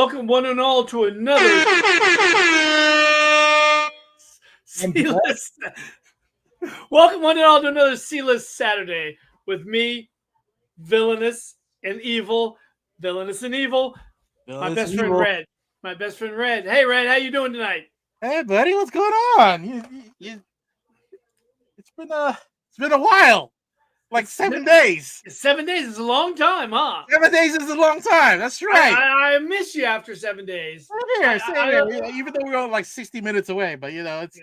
welcome one and all to another C-list. Welcome one and all to another C-list Saturday with me, Villainous and Evil, Villainous and Evil. My best friend Red. My best friend Red. Hey Red, how you doing tonight? Hey buddy, what's going on? It's been a while. Like 7 days. 7 days is a long time, huh? 7 days is a long time. That's right. I miss you after 7 days. Same here. Even though we're only like 60 minutes away, but it's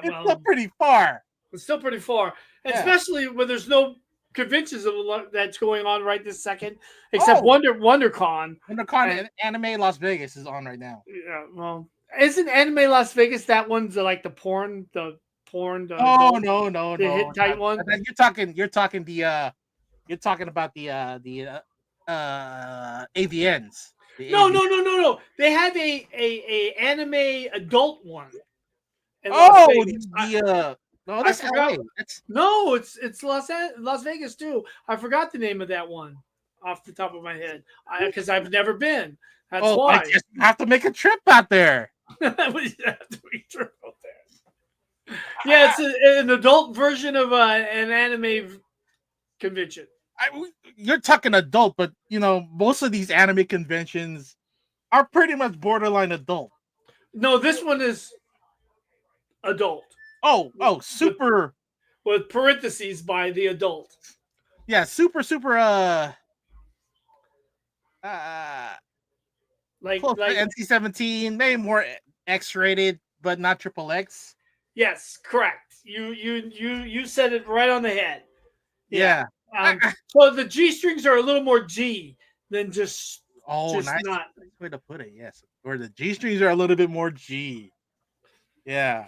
still pretty far. It's still pretty far, especially when there's no conventions that's going on right this second, except Wondercon. Wondercon and Anime Las Vegas is on right now. Yeah, well, isn't Anime Las Vegas that one's like the porn? No. The hit tight one. You're talking about the AVNs. No. They have a anime adult one. No, that's LA. No, it's Las Vegas too. I forgot the name of that one off the top of my head because I've never been. That's why. I guess you have to make a trip out there. We have to make a trip out there. Yeah, it's an adult version of an anime convention. You're talking adult, but most of these anime conventions are pretty much borderline adult. No, this one is adult. Super. With parentheses by the adult. Yeah, super. Like NC-17, maybe more X-rated, but not XXX. Yes, correct. You said it right on the head. Yeah. So the G strings are a little more G than just. Nice way to put it. Yes, or the G strings are a little bit more G. Yeah.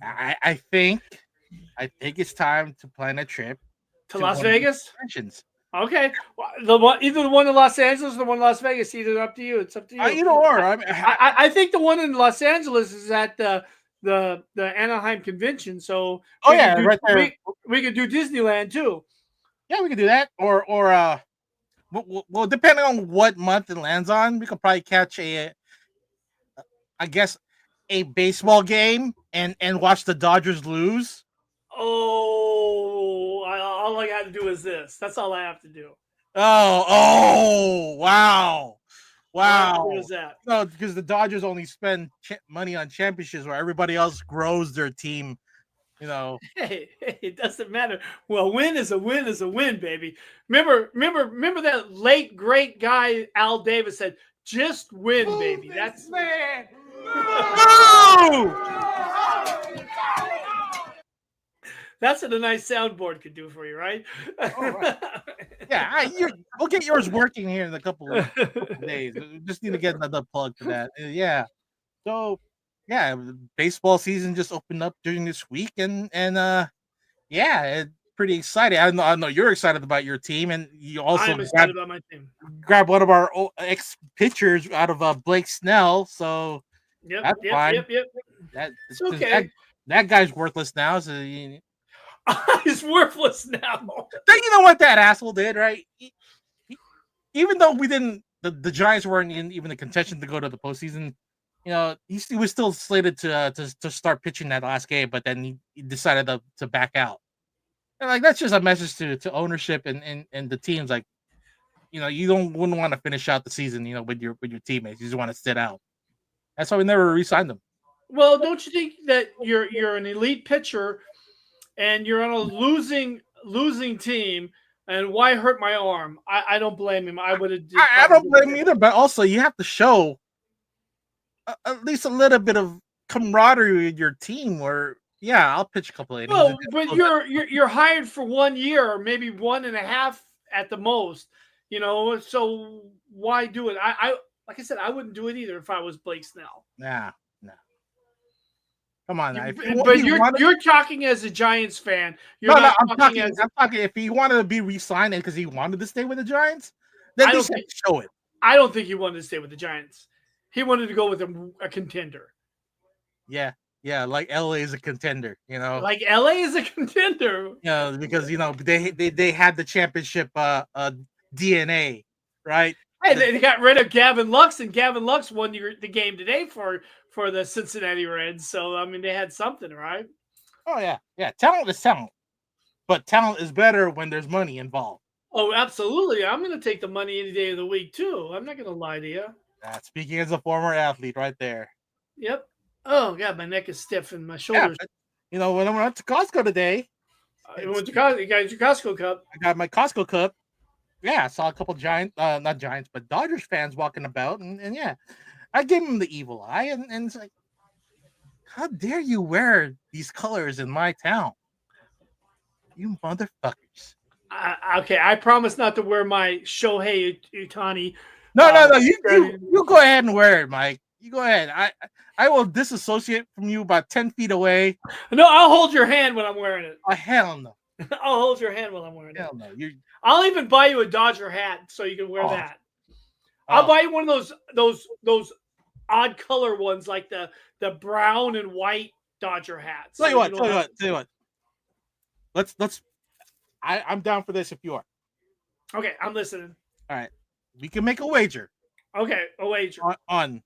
I think it's time to plan a trip to Las Vegas. Okay, either the one in Los Angeles or the one in Las Vegas. Either up to you. It's up to you. Either or. I think the one in Los Angeles is at the Anaheim convention. So right there. We could do Disneyland too. Yeah, we could do that. Or well, depending on what month it lands on, we could probably catch a baseball game and watch the Dodgers lose. All I got to do is this. That's all I have to do. Wow. What is that? No, because the Dodgers only spend money on championships where everybody else grows their team. Hey, it doesn't matter. Well, win is a win, baby. Remember that late great guy Al Davis said, "Just win, baby." That's man. That's what a nice soundboard could do for you, right? Right. Yeah, we'll get yours working here in a couple of days. We just need to get another plug for that. Yeah. So, baseball season just opened up during this week, and it's pretty exciting. I know you're excited about your team, and you also I'm excited about my team. Grab one of our ex pitchers out of Blake Snell. So Yep. That's okay. That guy's worthless now. So he's worthless now. You know what that asshole did, right? Even though the Giants weren't in the contention to go to the postseason. He was still slated to start pitching that last game, but then he decided to back out. And that's just a message to ownership and the teams. You wouldn't want to finish out the season, with your teammates. You just want to sit out. That's why we never re-signed them. Well, don't you think that you're an elite pitcher and you're on a losing team? And why hurt my arm? I don't blame him. I would have. I don't blame him either. But also, you have to show at least a little bit of camaraderie with your team. Where I'll pitch a couple of innings. No, but you're hired for 1 year or maybe 1.5 at the most. So why do it? I like I said, I wouldn't do it either if I was Blake Snell. Nah. Come on, you're talking as a Giants fan. I'm talking if he wanted to be re-signed because he wanted to stay with the Giants, then he should show it. I don't think he wanted to stay with the Giants. He wanted to go with a contender. Yeah, like LA is a contender, Like LA is a contender. Yeah, because they had the championship DNA, right? Hey, they got rid of Gavin Lux, and Gavin Lux won the game today for the Cincinnati Reds. So I mean, they had something, right? Oh yeah. Talent is talent, but talent is better when there's money involved. Oh, absolutely. I'm going to take the money any day of the week too. I'm not going to lie to you. Speaking as a former athlete, right there. Yep. Oh God, my neck is stiff and my Yeah, shoulders. but, when I went to Costco today, You got your Costco cup. I got my Costco cup. Yeah, I saw a couple not Giants, but Dodgers fans walking about, and yeah, I gave them the evil eye, and it's like, how dare you wear these colors in my town, you motherfuckers! Okay, I promise not to wear my Shohei Utani. No, you go ahead and wear it, Mike. You go ahead. I will disassociate from you about 10 feet away. No, I'll hold your hand when I'm wearing it. Oh, hell no. I'll hold your hand while I'm wearing hell it. No. I'll even buy you a Dodger hat so you can wear that. I'll buy you one of those odd color ones, like the brown and white Dodger hats. Tell you what. Let's. I'm down for this if you are. Okay, I'm listening. All right, we can make a wager. Okay, a wager on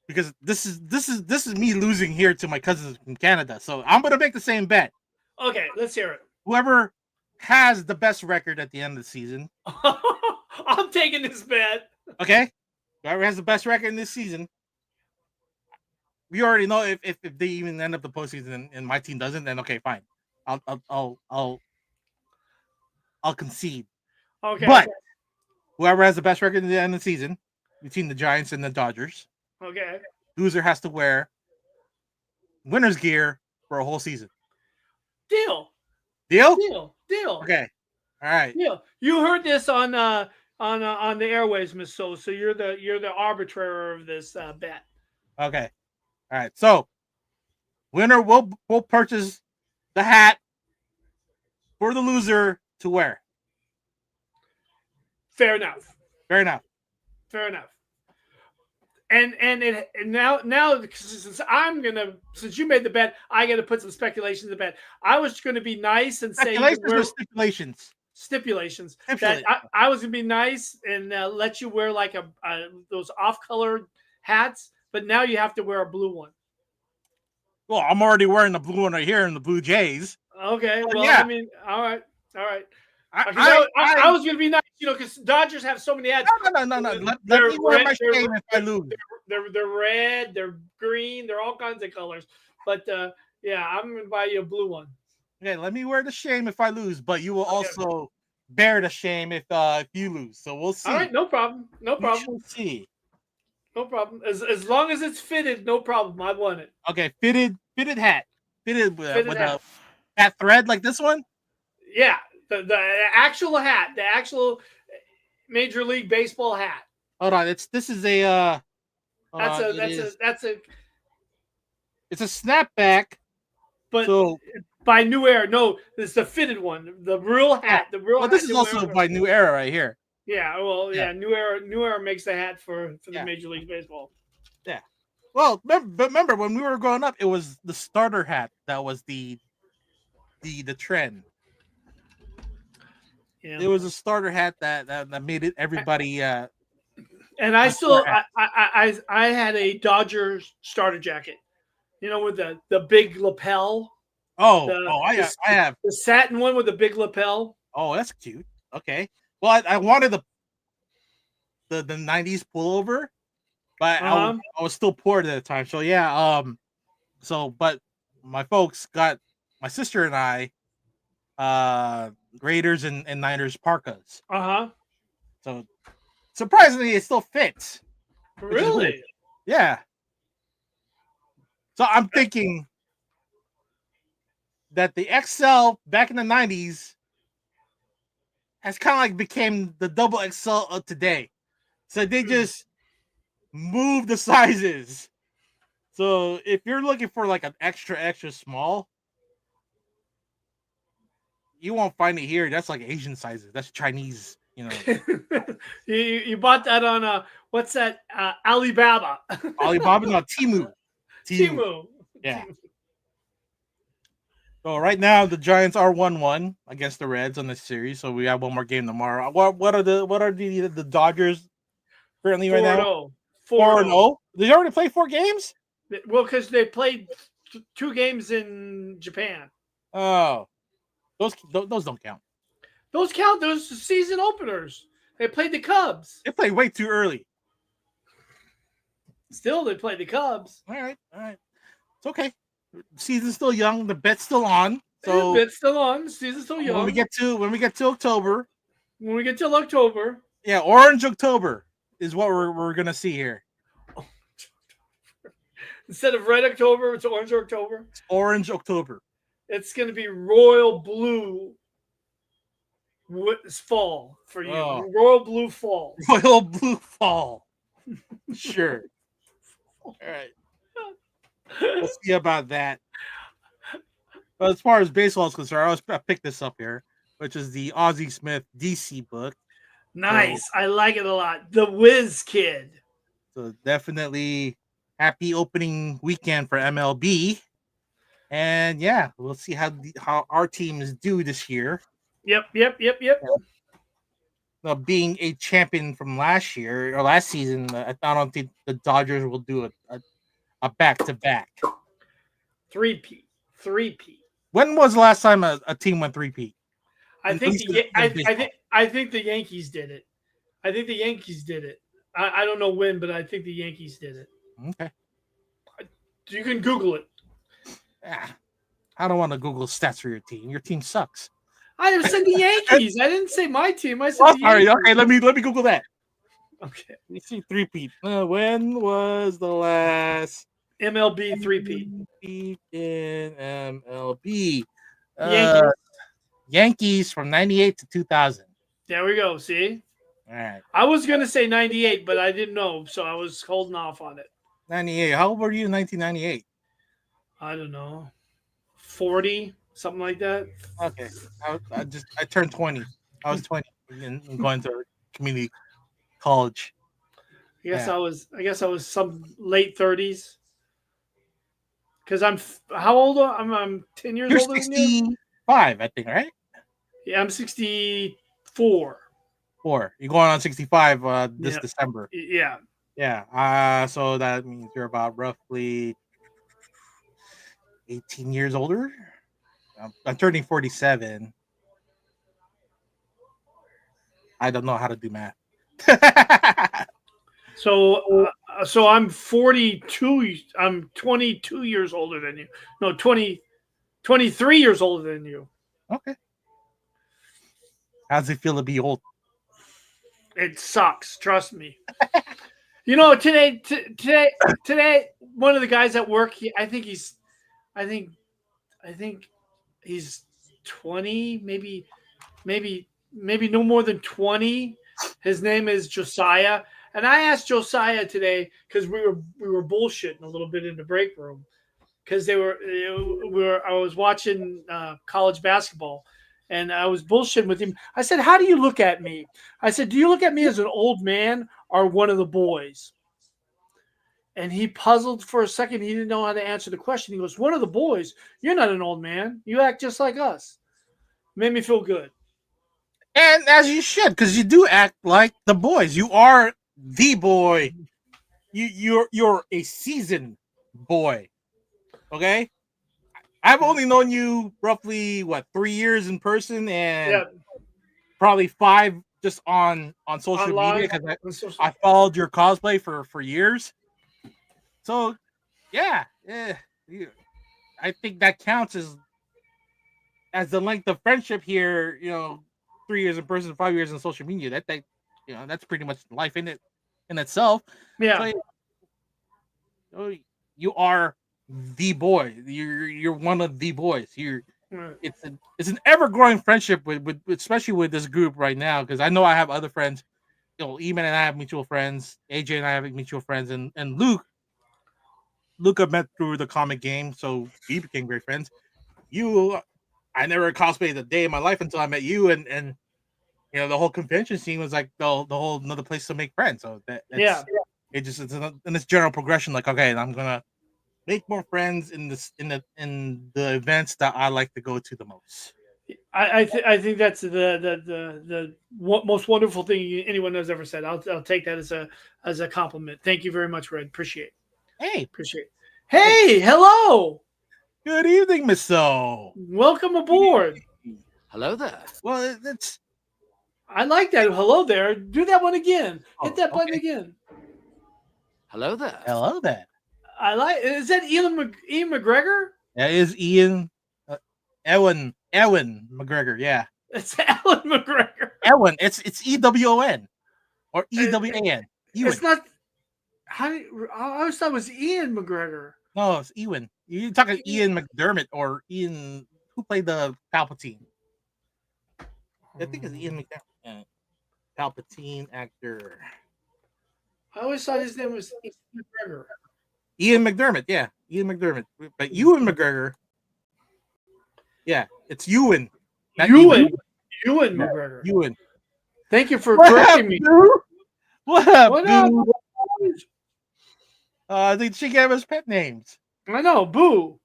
because this is me losing here to my cousins from Canada, so I'm gonna make the same bet. Okay, let's hear it. Whoever has the best record at the end of the season, I'm taking this bet. Okay, whoever has the best record in this season, we already know if they even end up the postseason and my team doesn't, then okay, fine. I'll concede. Okay, but whoever has the best record at the end of the season between the Giants and the Dodgers, okay, loser has to wear winner's gear for a whole season. Deal. Okay, all right. Deal. You heard this on the airways, Miss So you're the arbitrator of this bet. Okay, all right. So winner will purchase the hat for the loser to wear. Fair enough. And now since you made the bet, I got to put some speculation in the bet. I was going to be nice and say stipulations. That I was going to be nice and let you wear like those off-colored hats, but now you have to wear a blue one. Well, I'm already wearing the blue one right here in the Blue Jays. Okay, well, yeah. I mean, all right. I was going to be nice, because Dodgers have so many hats. No. Let me wear my shame if I lose. They're red, they're green, they're all kinds of colors. But yeah, I'm going to buy you a blue one. Okay, let me wear the shame if I lose, but you will also bear the shame if you lose. So we'll see. All right, no problem. We'll see. No problem. As long as it's fitted, no problem. I want it. Okay, fitted hat. Fitted with that thread like this one? Yeah, the actual hat, the actual Major League Baseball hat. Hold on, it's a snapback. But by New Era. No, it's the fitted one. The real hat. This is also by New Era right here. Yeah, well, yeah. New Era makes the hat for the Major League Baseball. Yeah. Well, remember when we were growing up, it was the starter hat that was the trend. Yeah. It was a starter hat that made it everybody. And I still I had a Dodgers starter jacket, with the big lapel. I have the satin one with the big lapel. Oh, that's cute. Okay. Well, I wanted the 90s pullover, but I was still poor at the time. So yeah, but my folks got my sister and I Raiders and Niners parkas. So surprisingly, it still fits. Really? Yeah. So I'm thinking that the XL back in the 90s has kind of like became the double XL of today. So they just move the sizes. So if you're looking for like an extra small, you won't find it here. That's like Asian sizes. That's Chinese, you bought that on what's that? Alibaba. Alibaba, no, Temu. Yeah. So right now the Giants are 1-1 against the Reds on this series. So we have one more game tomorrow. What are the Dodgers currently right now? 4-0. 4-0. They already played 4 games? Well, because they played 2 games in Japan. Oh, those don't count. Those count. Those season openers. They played the Cubs. They played way too early. Still, they played the Cubs. All right. It's okay. Season's still young. The bet's still on. So the bet's still on. The season's still young. when we get to October, when we get till October, yeah, Orange October is what we're gonna see here. Instead of Red October, it's Orange October. It's Orange October. It's gonna be Royal Blue fall for you. Oh. Royal Blue fall. Royal Blue fall. Sure. All right. We'll see about that. But as far as baseball is concerned, I picked this up here, which is the Ozzie Smith DC book. Nice. I like it a lot. The Whiz Kid. So definitely happy opening weekend for MLB. And yeah, we'll see how our teams do this year. Yep. Now, being a champion from last year or last season, I don't think the Dodgers will do a back-to-back. 3-peat. When was the last time a team went 3-peat? I think the Yankees did it. I don't know when, but I think the Yankees did it. Okay. You can Google it. I don't want to Google stats for your team. Your team sucks. I said the Yankees. I didn't say my team. I said the Yankees. Okay, let me Google that. Okay. You see 3-peat. When was the last MLB 3-peat in MLB? Yankees. Yankees from 98 to 2000. There we go. See? All right. I was going to say 98, but I didn't know, so I was holding off on it. 98. How old were you in 1998? I don't know. 40, something like that. Okay. I turned 20. I was 20 and going to community college. I guess I was some late 30s. Because how old? I'm 10 years older than you. You're 65, I think, right? Yeah, I'm 64. You're going on 65 this December. Yeah. Yeah. So that means you're about roughly 18 years older. I'm turning 47. I don't know how to do math. So I'm 42. I'm 22 years older than you. No, 23 years older than you. Okay. How's it feel to be old? It sucks. Trust me. You know, today, one of the guys at work, I think he's 20, maybe no more than 20. His name is Josiah. And I asked Josiah today because we were bullshitting a little bit in the break room because I was watching college basketball and I was bullshitting with him. I said, "How do you look at me?" I said, "Do you look at me as an old man or one of the boys?" And he puzzled for a second. He didn't know how to answer the question. He goes, "One of the boys. You're not an old man. You act just like us." Made me feel good. And as you should, because you do act like the boys. You are the boy. You're a seasoned boy. Okay? I've only known you roughly 3 years in person and probably 5 just on social media because I followed your cosplay for years. So yeah, I think that counts as the length of friendship here. 3 years in person, 5 years in social media. That's pretty much life in itself. Yeah. So, you are the boy. You're one of the boys. It's an ever growing friendship with especially with this group right now because I know I have other friends. Eamon and I have mutual friends. AJ and I have mutual friends, and Luke I met through the comic game, so we became great friends. I never cosplayed a day in my life until I met you, and the whole convention scene was like the whole another place to make friends. So it's in this general progression. Like, okay, I'm gonna make more friends in the events that I like to go to the most. I think that's the most wonderful thing anyone has ever said. I'll take that as a compliment. Thank you very much, Red. Hey, Appreciate. hey, Hey, hello. good evening, Miss So. Welcome aboard. Hello there. Well, it's I like that. Hello there. Do that one again. Hit oh, that button okay. again. Hello there. Hello there. I like. Is that Ian McGregor? That is Ian, Ewan McGregor. Yeah, It's Alan McGregor. Ewan. It's EWON or EWAN. It's Ewan. not. I always thought it was Ian McGregor. No, it's Ewan. You're talking Ian McDermott or Ian who played the Palpatine. I think it's Ian McDermott. Palpatine actor. I always thought his name was Ian McGregor. Ian McDermott, yeah, Ian McDermott. But Ewan McGregor, yeah, it's Ewan. not Ewan Ewan. McGregor. Ewan. Thank you for What correcting me. Boo? What up, What up? Boo? She gave us pet names. I know, boo.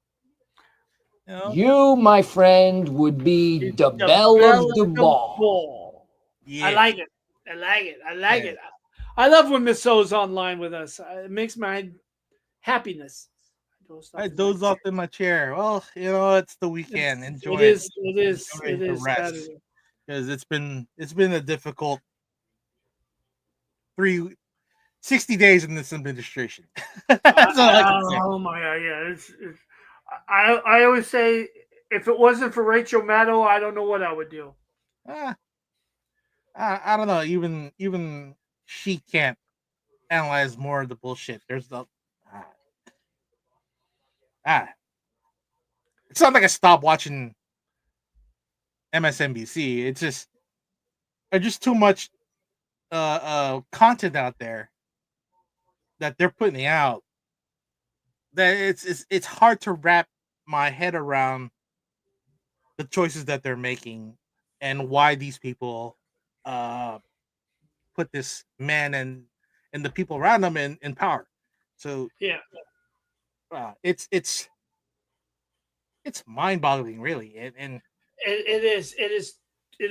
You know? You, my friend, would be the belle of the ball. Yeah. I like it. I like it. I like Yeah. it. I love when Miss O's online with us. It makes my happiness. I doze off in my chair. Well, it's the weekend. Enjoy It is. It is. Enjoy It the is. rest. Saturday. Because it's been a difficult 60 days in this administration. That's all I can say. Oh my god! Yeah, I always say if it wasn't for Rachel Maddow, I don't know what I would do. I don't know. Even she can't analyze more of the bullshit. There's the It's not like I stopped watching MSNBC. It's just there's just too much content out there that they're putting out that it's hard to wrap my head around the choices that they're making and why these people put this man and the people around them in power. So Yeah, it's mind-boggling, really, and it is. It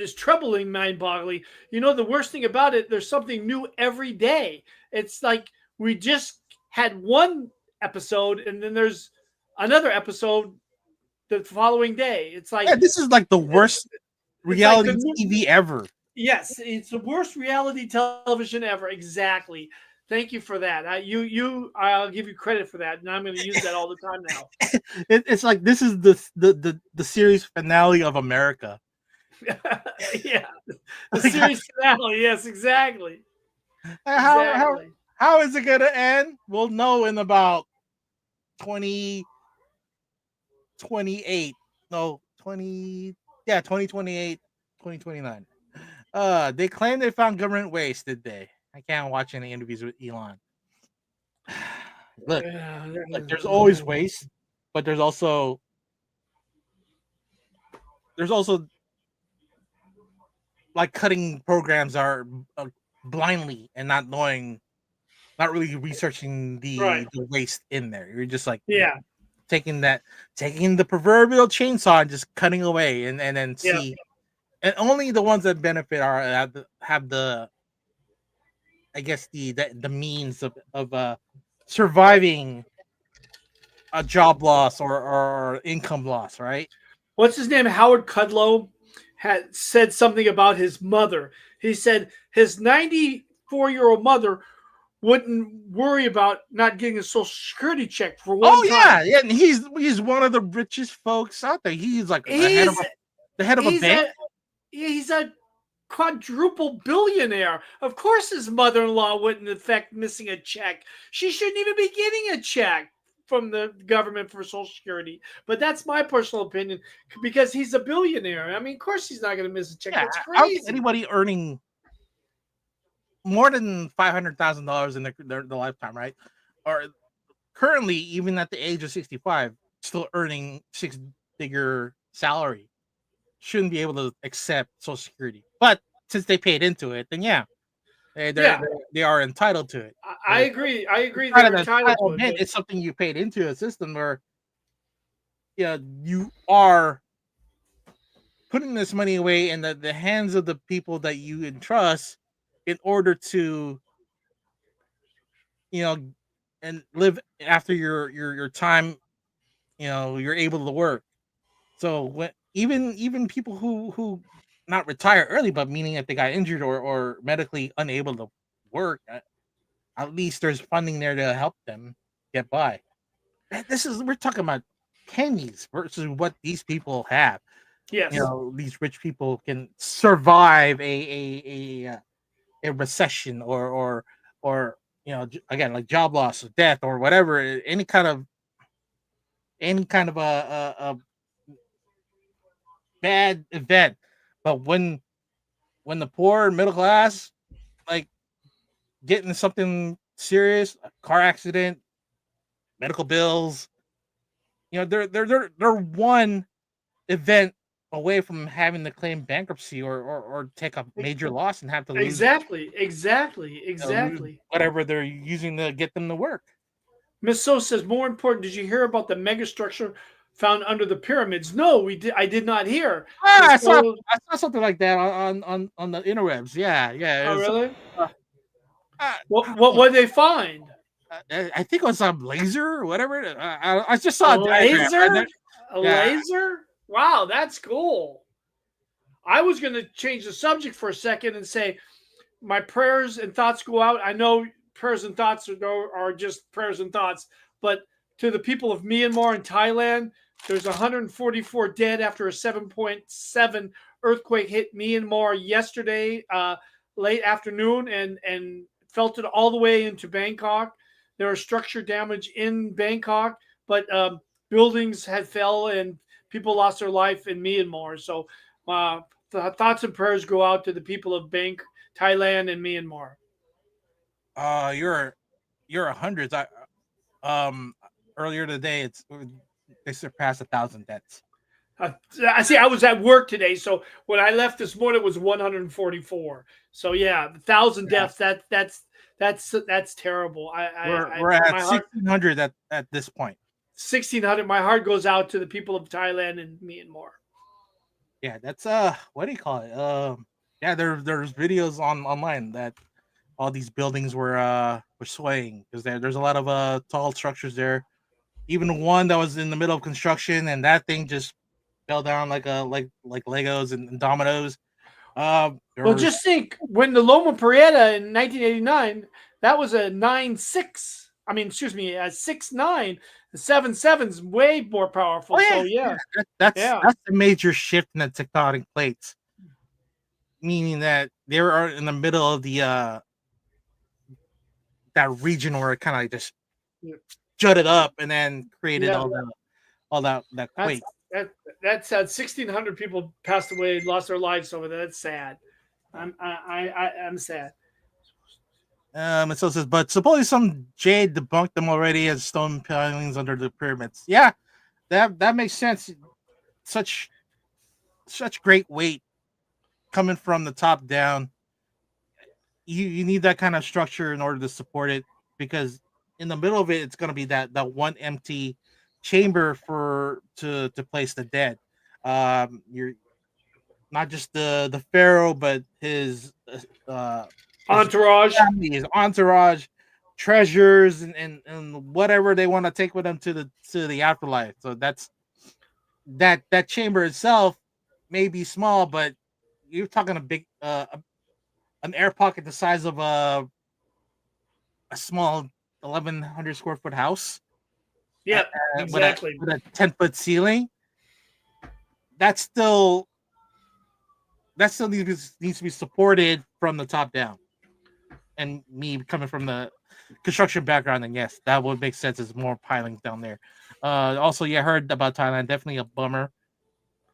is troubling, mind-boggling. You know, the worst thing about it, there's something new every day. It's like we just had one episode, and then there's another episode the following day. It's like this is like the worst reality like TV ever. Yes, it's the worst reality television ever. Exactly. Thank you for that. I'll give you credit for that, and I'm going to use that all the time now. It's like this is the series finale of America. Yeah, the series finale. Yes, exactly. How is it going to end? We'll know in about 2028. No, 2028, 2029. They claim they found government waste, did they? I can't watch any interviews with Elon. Look, there's always waste, but there's also like cutting programs are blindly and not really researching the waste in there. You're just like taking the proverbial chainsaw and just cutting away and then see. And only the ones that benefit have the I guess the means of surviving a job loss or income loss, right? What's his name? Howard Kudlow had said something about his mother. He said his 94-year-old mother wouldn't worry about not getting a Social Security check for one time. Yeah, and he's one of the richest folks out there. He's like the head of a bank. He's a quadruple billionaire. Of course, his mother-in-law wouldn't affect missing a check. She shouldn't even be getting a check from the government for Social Security. But that's my personal opinion because he's a billionaire. I mean, of course, he's not going to miss a check. Yeah, That's crazy. Anybody earning more than $500,000 in their lifetime, right? Or currently, even at the age of 65, still earning six-figure salary, shouldn't be able to accept Social Security. But since they paid into it, then they are entitled to it. I agree. They're entitled to it. It's something you paid into a system where you are putting this money away in the hands of the people that you entrust in order to, you know, and live after your time, you're able to work. So when even people who not retire early, but meaning that they got injured or medically unable to work, at least there's funding there to help them get by. We're talking about pennies versus what these people have. Yes. These rich people can survive a recession or again, like job loss or death or whatever, any kind of a bad event. But when the poor and middle class, like, get into something serious, a car accident, medical bills, they're one event away from having to claim bankruptcy or take a major loss and have to lose, Exactly. whatever they're using to get them to work. Miss So says, more important, did you hear about the megastructure found under the pyramids? No, I did not hear. I Miss saw So- something like that on the interwebs. Yeah. Oh, really? Uh, What did they find? I think it was some laser or whatever. I just saw A laser? A Yeah. laser? Wow, that's cool. I was going to change the subject for a second and say my prayers and thoughts go out. I know prayers and thoughts are just prayers and thoughts, but to the people of Myanmar and Thailand, there's 144 dead after a 7.7 earthquake hit Myanmar yesterday late afternoon and felt it all the way into Bangkok. There was structure damage in Bangkok, but buildings had fell and people lost their life in Myanmar. So the thoughts and prayers go out to the people of Thailand and Myanmar. You're hundreds. Earlier today they surpassed 1,000 deaths. I see. I was at work today, so when I left this morning, it was 144. So yeah, 1,000 deaths. That's terrible. We're at 1,600 at this point. 1,600. My heart goes out to the people of Thailand and Myanmar. Yeah, that's what do you call it? Yeah, there's videos online that all these buildings were swaying because there's a lot of tall structures there. Even one that was in the middle of construction, and that thing just fell down like Legos and dominoes. Well, just think when the Loma Prieta in 1989, that was a 9.6. I mean, excuse me, a 6.9. The 7.7's way more powerful. Oh, yeah. So yeah, that's a major shift in the tectonic plates, meaning that they were in the middle of the that region where it kind of like just jutted up and then created all that quake. That's sad. 1,600 people passed away, lost their lives over there. That's sad. I'm sad. It still says, but supposedly some jade debunked them already as stone pilings under the pyramids. Yeah, that makes sense. Such great weight coming from the top down. You need that kind of structure in order to support it, because in the middle of it, it's going to be that one empty chamber to place the dead. You're not just the pharaoh, but his entourage, his entourage, treasures, and whatever they want to take with them to the afterlife. So that's that chamber itself may be small, but you're talking a big an air pocket the size of a small 1,100 square foot house. Yeah, exactly. With a 10-foot ceiling. That still needs to be supported from the top down. And me coming from the construction background, and yes, that would make sense. There's more pilings down there. Also, I heard about Thailand. Definitely a bummer.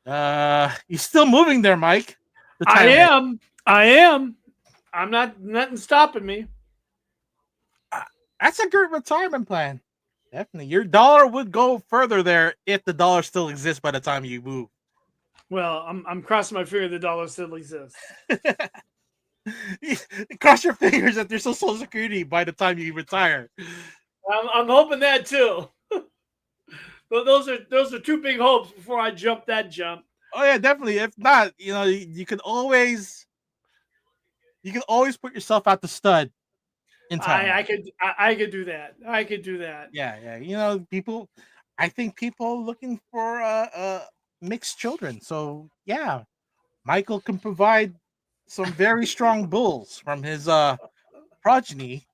You're still moving there, Mike. I am. I'm nothing stopping me. That's a good retirement plan. Definitely. Your dollar would go further there if the dollar still exists by the time you move. Well, I'm crossing my finger the dollar still exists. Cross your fingers that there's still Social Security by the time you retire. I'm hoping that too. But those are two big hopes before I jump that jump. Oh yeah, definitely. If not, you can always put yourself out the stud in time. I could do that. I could do that. Yeah. People. I think people looking for mixed children. So yeah, Michael can provide some very strong bulls from his progeny,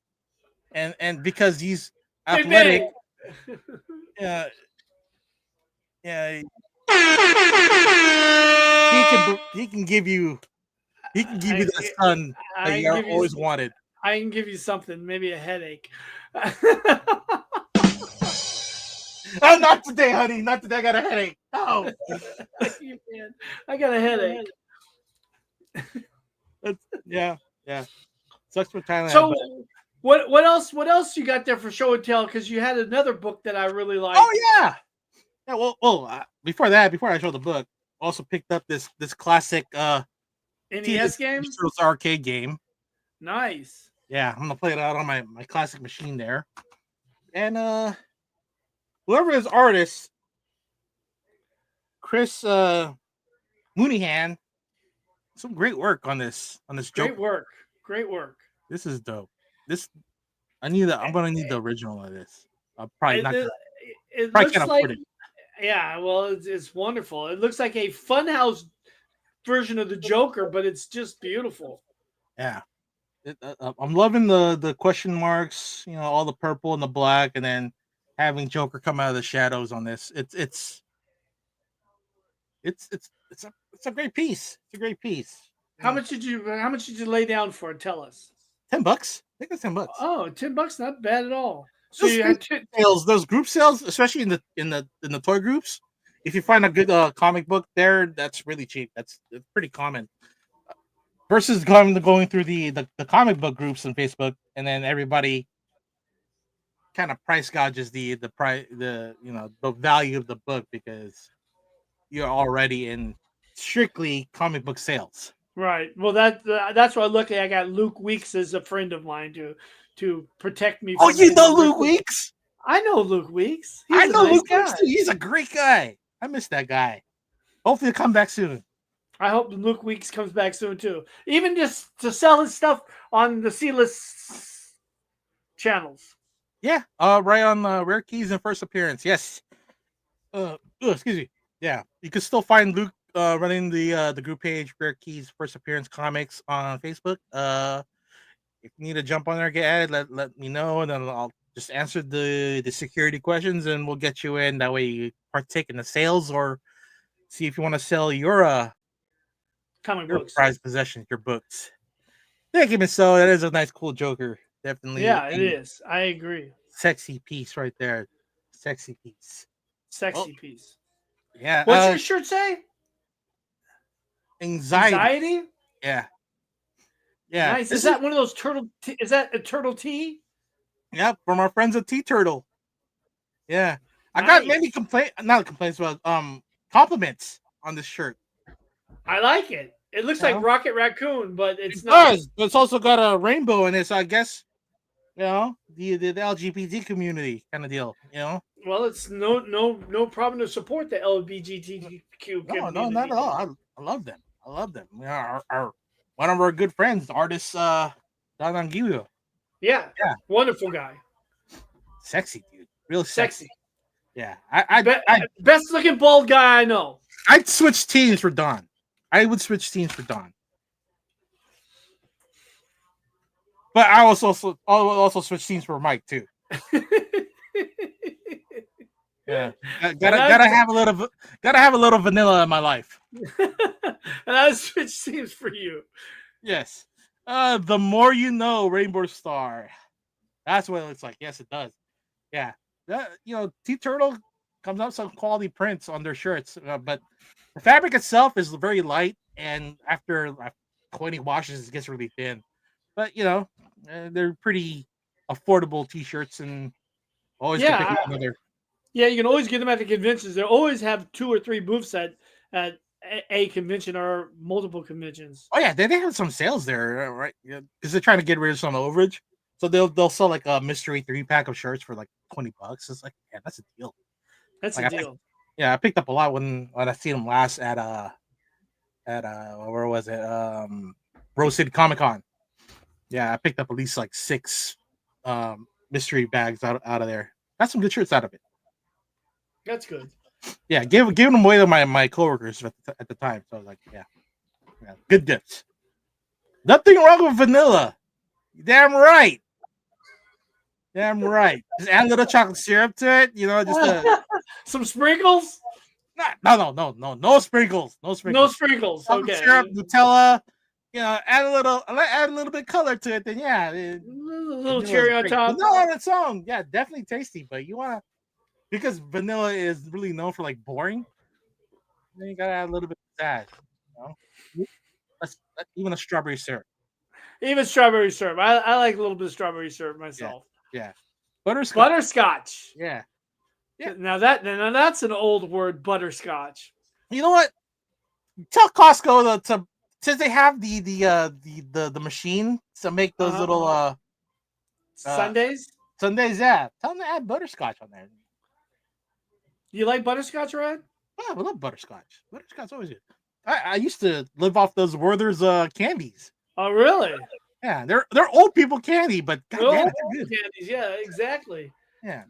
and because he's Big athletic, bang. uh, yeah, he can give you that son that I you can give you always wanted. I can give you something, maybe a headache. Oh, not today, honey. Not today. I got a headache. No. You can. I got a headache. Yeah. Sucks for Thailand. So But... what else you got there for show and tell? Because you had another book that I really liked. Oh yeah. Yeah. Well. Before I show the book, I also picked up this classic NES game. Arcade game. Nice. Yeah, I'm gonna play it out on my classic machine there. And whoever is artist, Chris Mooneyhan, some great work on this Great Joker. work. This is dope. I'm gonna need the original of this. I'll probably not. It probably looks can't like afford it. Yeah, well, it's wonderful. It looks like a Funhouse version of the Joker, but it's just beautiful. Yeah. I'm loving the question marks, all the purple and the black, and then having Joker come out of the shadows on this. It's a great piece. It's a great piece. How much did you lay down for it? Tell us. $10. I think it's $10. Oh, $10, not bad at all. So you had sales, those group sales, especially in the toy groups. If you find a good comic book there, that's really cheap. That's pretty common. Versus going through the comic book groups on Facebook, and then everybody kind of price gouges the price, the value of the book, because you're already in strictly comic book sales. Right. Well, that's why luckily I got Luke Weeks as a friend of mine to protect me. Oh, you know Luke Weeks? I know Luke Weeks. I know Luke Weeks too. He's a great guy. I miss that guy. Hopefully, he'll come back soon. I hope Luke Weeks comes back soon too. Even just to sell his stuff on the C-list channels. Yeah. Right on Rare Keys and First Appearance. Yes. Excuse me. Yeah, you can still find Luke running the group page Rare Keys First Appearance Comics on Facebook. If you need to jump on there, get added, let me know, and then I'll just answer the security questions, and we'll get you in. That way, you partake in the sales, or see if you want to sell your comic your books, prized possessions, your books. Thank you, Miss So. That is a nice, cool Joker. Definitely. Yeah, it is. I agree. Sexy piece right there. Sexy piece. Sexy piece. Yeah. What's your shirt say? Anxiety. Yeah. Yeah. Nice. Is that one of those turtle? Is that a turtle tea? Yeah, from our friends at Tea Turtle. Yeah. I got many compliments, but compliments on this shirt. I like it. It looks like Rocket Raccoon, but it's not. It's also got a rainbow in it, so I guess the LGBT community kind of deal. Well, it's no problem to support the LGBTQ community. No, not at all. I love them. Our one of our good friends, the artist Don Anguillo. Yeah. Wonderful guy. Sexy dude. Real sexy. Yeah. Best looking bald guy I know. I'd switch teams for Don. I would switch teams for Don. But I will also switch teams for Mike too. Yeah, gotta have a little vanilla in my life. And I switch teams for you. Yes. The more you know, Rainbow Star. That's what it looks like. Yes, it does. Yeah. Tea Turtle comes out some quality prints on their shirts, but the fabric itself is very light, and after 20 washes, it gets really thin. But they're pretty affordable T-shirts, and always can pick up another. Yeah, you can always get them at the conventions. They always have 2 or 3 booths at a convention or multiple conventions. Oh yeah, they have some sales there, right? Because they're trying to get rid of some overage, so they'll sell like a mystery 3-pack of shirts for like $20. It's like, yeah, that's a deal. That's a deal. Yeah, I picked up a lot when I seen them last at where was it? Rose City Comic Con. Yeah, I picked up at least like 6 mystery bags out of there. Got some good shirts out of it. That's good. Yeah, giving them away to my coworkers at the time. So I was like, yeah, good gifts. Nothing wrong with vanilla. Damn right. Damn right. Just add a little chocolate syrup to it. Some sprinkles. No sprinkles. No sprinkles. No sprinkles. Chocolate Okay. syrup, Nutella. Add a little bit color to it. Then yeah, A little cherry on top. Vanilla on its own, yeah, definitely tasty. But because vanilla is really known for like boring. Then you gotta add a little bit of that. Even a strawberry syrup. Even strawberry syrup. I like a little bit of strawberry syrup myself. Yeah. Butterscotch. Butterscotch. Yeah. Now that's an old word, butterscotch. You know what? Tell Costco since they have the machine to make those little Sundays. Sundays, yeah. Tell them to add butterscotch on there. You like butterscotch, Red? Oh, I love butterscotch. Butterscotch always good. I used to live off those Werther's candies. Oh, really? Yeah, they're old people candy, but goddamn, they're good. Candies, yeah, exactly. Yeah,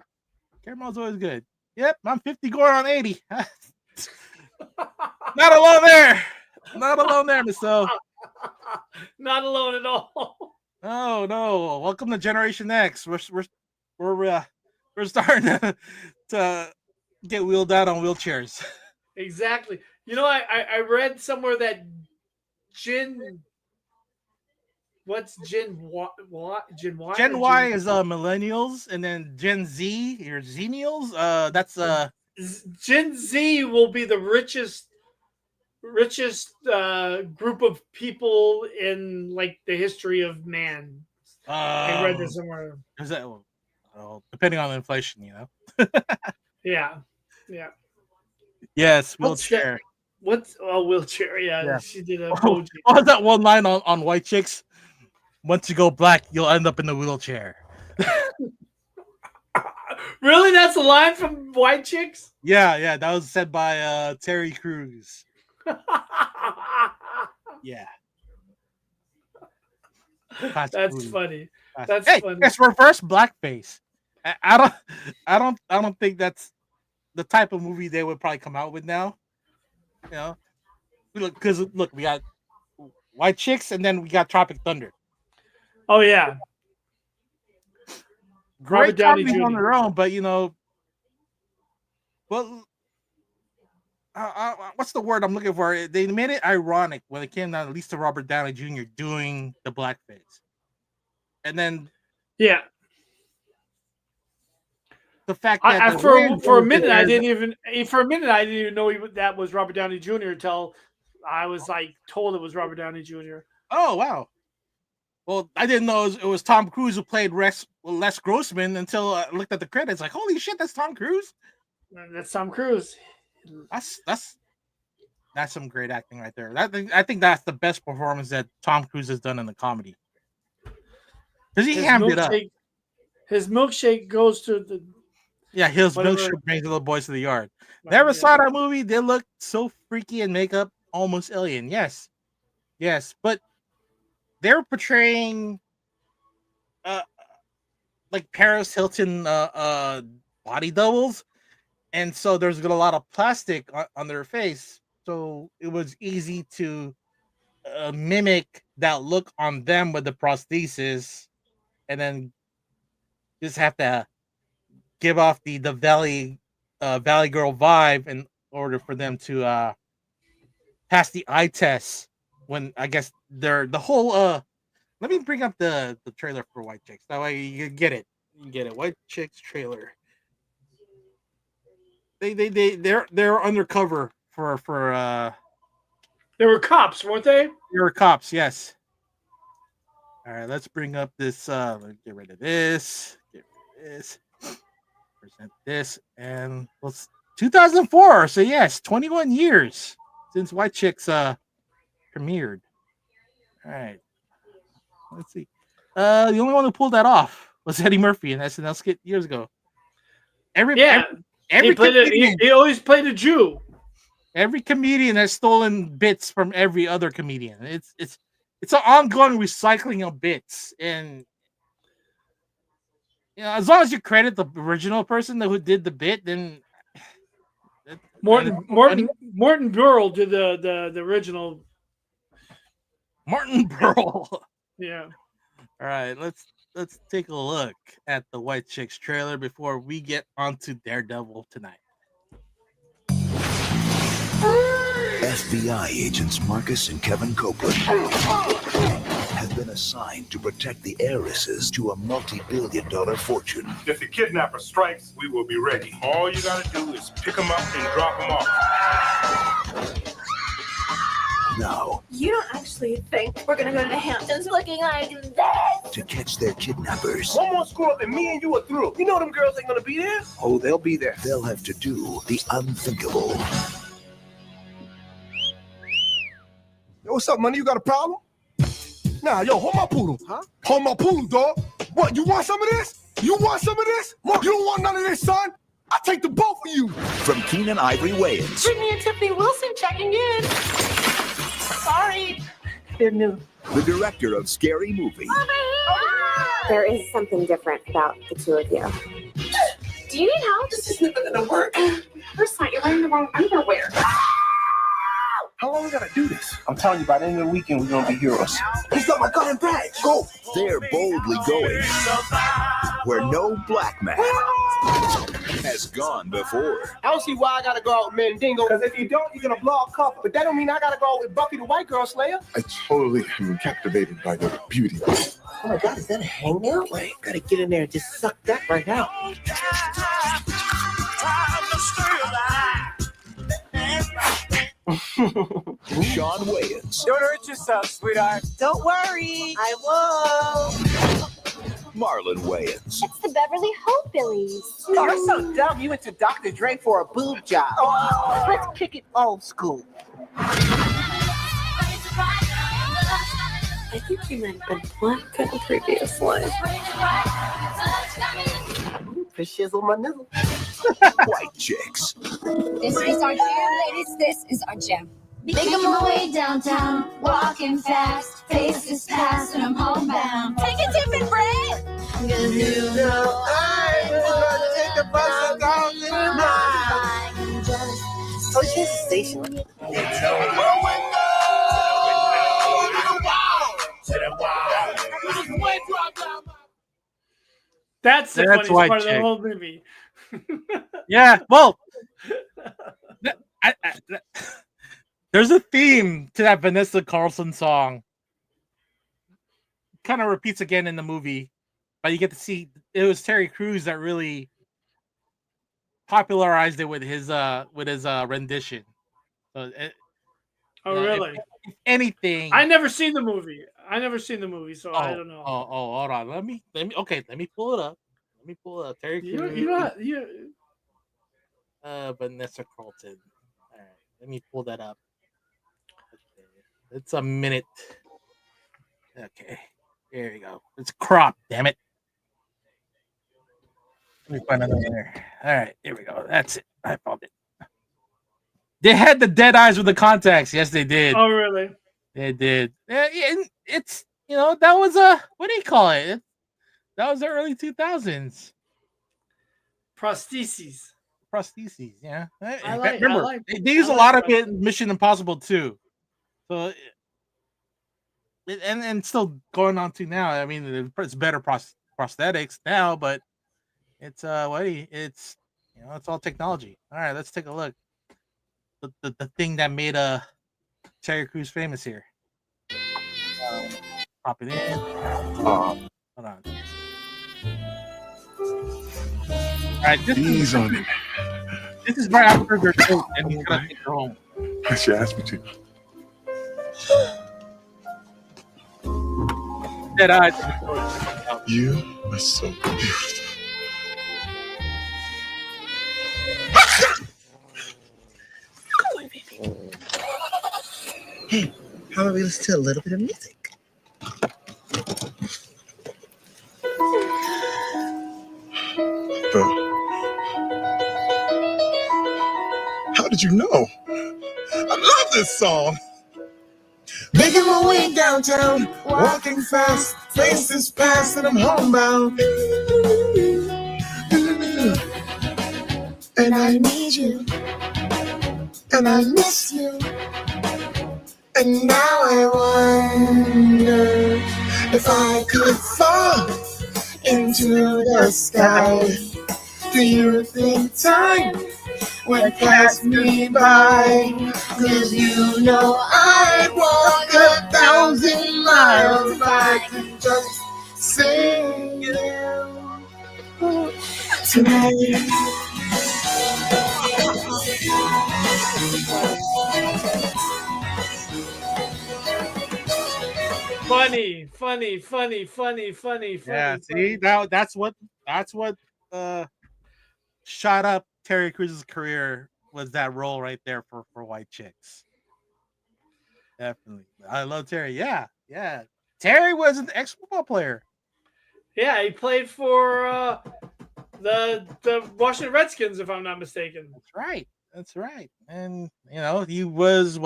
caramel's always good. Yep, I'm 50 going on 80. Not alone there. Not alone there, Miss O. Not alone at all. No. Welcome to Generation X. We're starting to get wheeled out on wheelchairs. Exactly. I read somewhere that what's Gen Y? Gen Y? Gen Y is millennials, and then Gen Z or Xenials. That's Gen Z will be the richest group of people in like the history of man. I read this somewhere. Is that depending on inflation, Yeah. Yes, wheelchair. What's wheelchair? Yeah, she did a. What was that one line on White Chicks? Once you go black, you'll end up in the wheelchair. Really? That's a line from White Chicks? Yeah. That was said by Terry Crews. Yeah. That's funny. That's funny. It's reverse blackface. I don't think that's the type of movie they would probably come out with now. We got White Chicks and then we got Tropic Thunder. Oh yeah. Great comedies on their own, but what's the word I'm looking for? They made it ironic when it came down at least to Robert Downey Jr. doing the blackface, and then the fact that for a minute I didn't even know that was Robert Downey Jr. until I was like told it was Robert Downey Jr. Oh wow! Well, I didn't know it was Tom Cruise who played Les Grossman until I looked at the credits. Like, holy shit, that's Tom Cruise. That's Tom Cruise. That's some great acting right there. I think that's the best performance that Tom Cruise has done in the comedy. Because he hammed it up. His milkshake goes to the. Yeah, his milkshake brings the little boys to the yard. Never saw that movie. They look so freaky in makeup, almost alien. Yes, but they're portraying, like Paris Hilton, body doubles, and so there's a lot of plastic on their face. So it was easy to mimic that look on them with the prosthesis, and then just have to give off the Valley Girl vibe in order for them to pass the eye test. When I guess they're the whole let me bring up the trailer for White Chicks. That way you get it. White Chicks trailer. They're undercover for They were cops, weren't they? They were cops, yes. All right, let's bring up this let's get rid of this. Present this, and let's 2004. So yes, 21 years since White Chicks premiered. All right, let's see. The only one who pulled that off was Eddie Murphy in SNL skit years ago. Everybody He always played a Jew. Every comedian has stolen bits from every other comedian. It's an ongoing recycling of bits, and as long as you credit the original person who did the bit, then Morton Burrell did the original. Martin Burrell. Yeah. All right, let's take a look at the White Chicks trailer before we get onto Daredevil tonight. FBI agents Marcus and Kevin Copeland have been assigned to protect the heiresses to a multi-billion-dollar fortune. If the kidnapper strikes, we will be ready. All you gotta do is pick him up and drop him off. Now, you don't actually think we're gonna go to the Hamptons looking like this? To catch their kidnappers, One more screw up and me and you are through. You know them girls ain't gonna be there? Oh, they'll be there. they'll have to do the unthinkable. Yo, what's up, money? You got a problem? Nah, yo, hold my poodle. Huh? Hold my poodle, dog. What, you want some of this? You want some of this? Mark, you don't want none of this, son? I'll take the both of you. From Keenan Ivory Wayans, Brittany and Tiffany Wilson checking in. Sorry. They're new. the director of Scary Movie, There is something different about the two of you. Do you need help? This is never gonna work. First night, you're wearing the wrong underwear. How long we gotta do this? I'm telling you, by the end of the weekend, we're gonna be heroes. He's got my gun and badge. Go. they're boldly going where no black man has gone before. I don't see why I gotta go out with Mandingo, because if you don't, you're gonna blow a cup. But that don't mean I gotta go out with Buffy the White Girl Slayer. I totally am captivated by your beauty. Oh my God, is that a hangout? Wait, gotta get in there and just suck that right out. Sean Wayans, Don't hurt yourself, sweetheart. Don't worry, I won't. Marlon Wayans, It's the Beverly Hillbillies. Oh, you're so dumb. You went to Dr. Dre for a boob job. Oh, let's kick it old school. I think you might have been black in a previous life. For shizzle my nizzle. White Chicks, This is our jam, ladies. This is our jam. Making my way downtown, walking fast, faces past, and I'm homebound. Take a dip and breath. You know I will take a bus and go to the mine. Oh, she's a station. That's the funniest White part of the Chick. whole movie. Yeah, well, there's a theme to that Vanessa Carlson song. Kind of repeats again in the movie, but you get to see it was Terry Crews that really popularized it with his rendition. So Oh, really? if anything, I never seen the movie. So I don't know. Oh, hold on. Let me pull it up. Terry Crews. Vanessa Carlton. All right, let me pull that up. Okay. It's a minute. Okay, there you go. It's cropped. Damn it. Let me find another there. All right, there we go. That's it. I found it. They had the dead eyes with the contacts. Yes, they did. Oh, really? They did. It's that was what do you call it? That was the early 2000s. Prostheses. Yeah. I like- Remember, I like- they use I a like lot of it in Mission Impossible too. So, and still going on to now. I mean, it's better prosthetics now, but it's it's it's all technology. All right, let's take a look. The thing that made Terry Crews famous here. Pop it in. Hold on. All right, Ease on it. this is right after their coat, and he's gonna take her home. I should ask me to. Dead eyes. You are so beautiful. Hey, how about we listen to a little bit of music? did you know? I love this song. Making my way downtown, walking fast, faces past, and I'm homebound. And I need you, and I miss you. And now I wonder if I could fall into the sky. Do you think time would pass me by? 'Cause you know I'd walk 1,000 miles if I could just see you tonight. Funny. Yeah, see, that's what shot up Terry Cruz's career, was that role right there for White Chicks. Definitely. I love Terry. Yeah. Terry was an ex-football player. Yeah, he played for the Washington Redskins, if I'm not mistaken. That's right. And he was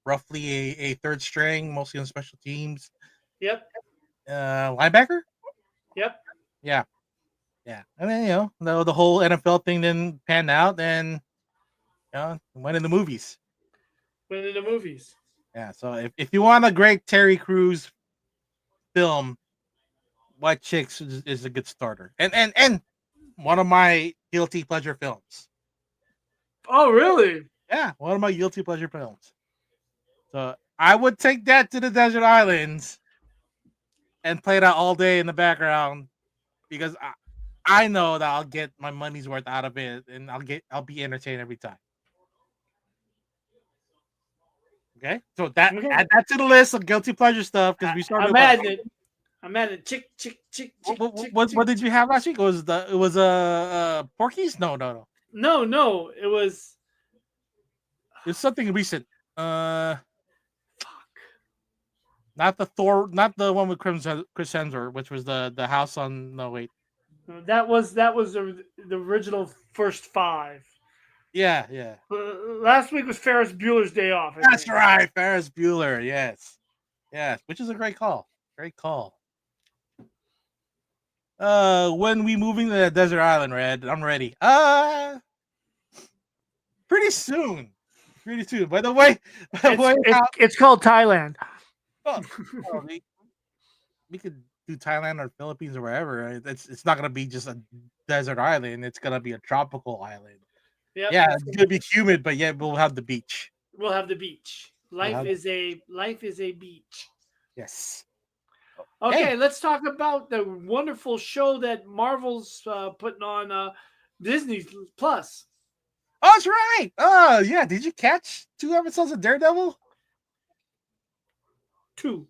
roughly a third string, mostly on special teams. Yep. Linebacker? Yep. Yeah. And then the whole NFL thing didn't pan out, and went in the movies. Yeah, so if you want a great Terry Crews film, White Chicks is a good starter. And one of my guilty pleasure films. Oh, really? Yeah, one of my guilty pleasure films. So I would take that to the desert islands and play that all day in the background, because I know that I'll get my money's worth out of it, and I'll be entertained every time. Okay, so add that to the list of guilty pleasure stuff, because we started. I'm at it. Chick. What did you have last week? It was Porky's? No. No. It was. It's something recent. Not the Thor, not the one with Chris Hemsworth, which was the house on. No, wait. That was the original first 5. Yeah. Last week was Ferris Bueller's Day Off. That's right, Ferris Bueller. Yes, which is a great call. When we moving to the desert island, Red? I'm ready. Pretty soon. By the way, it's called Thailand. We could do Thailand or Philippines or wherever. It's not gonna be just a desert island. It's gonna be a tropical island. Yep, yeah, it's gonna be humid, but yeah, we'll have the beach. Life is a beach. Yes. Okay, let's talk about the wonderful show that Marvel's putting on Disney Plus. Oh, that's right. Oh, yeah. Did you catch 2 episodes of Daredevil? 2.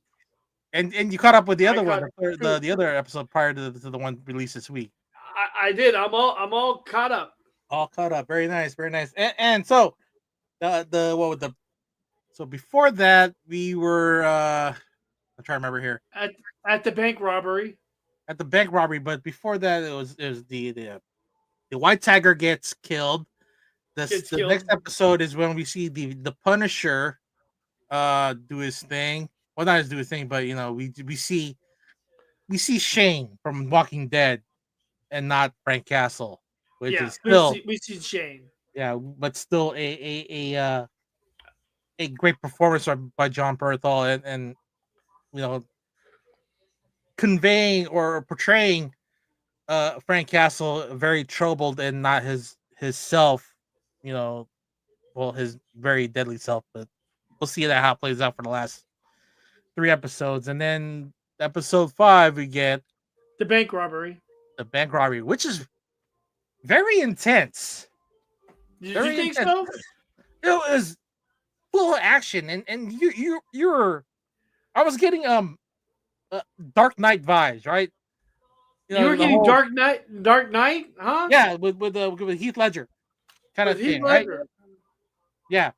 And you caught up with the other one, the other episode prior to the one released this week. I did. I'm all caught up. All caught up. Very nice. And so so before that we were I'm trying to remember here. At the bank robbery. But before that it was the White Tiger gets killed. The next episode is when we see the Punisher do his thing. Well, not do his thing, but we see Shane from Walking Dead and not Frank Castle, which is still we see Shane. Yeah, but still a great performance by John Bernthal, and conveying or portraying Frank Castle very troubled and not his self, his very deadly self. But we'll see how it plays out for the last 3 episodes, and then episode 5 we get the bank robbery, which is very intense. Did you think so? It was full of action, and you're I was getting Dark Knight vibes, right? You were getting Dark Knight, huh? Yeah, with Heath Ledger kind of thing, right? Yeah,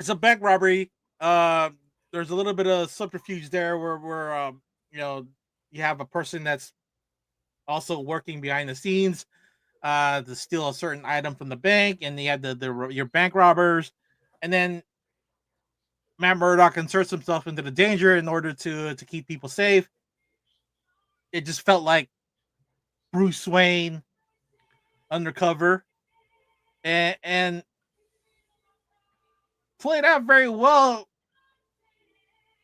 it's a bank robbery. There's a little bit of subterfuge there where you have a person that's also working behind the scenes to steal a certain item from the bank, and they had your bank robbers, and then Matt Murdock inserts himself into the danger in order to keep people safe. It just felt like Bruce Wayne undercover, and played out very well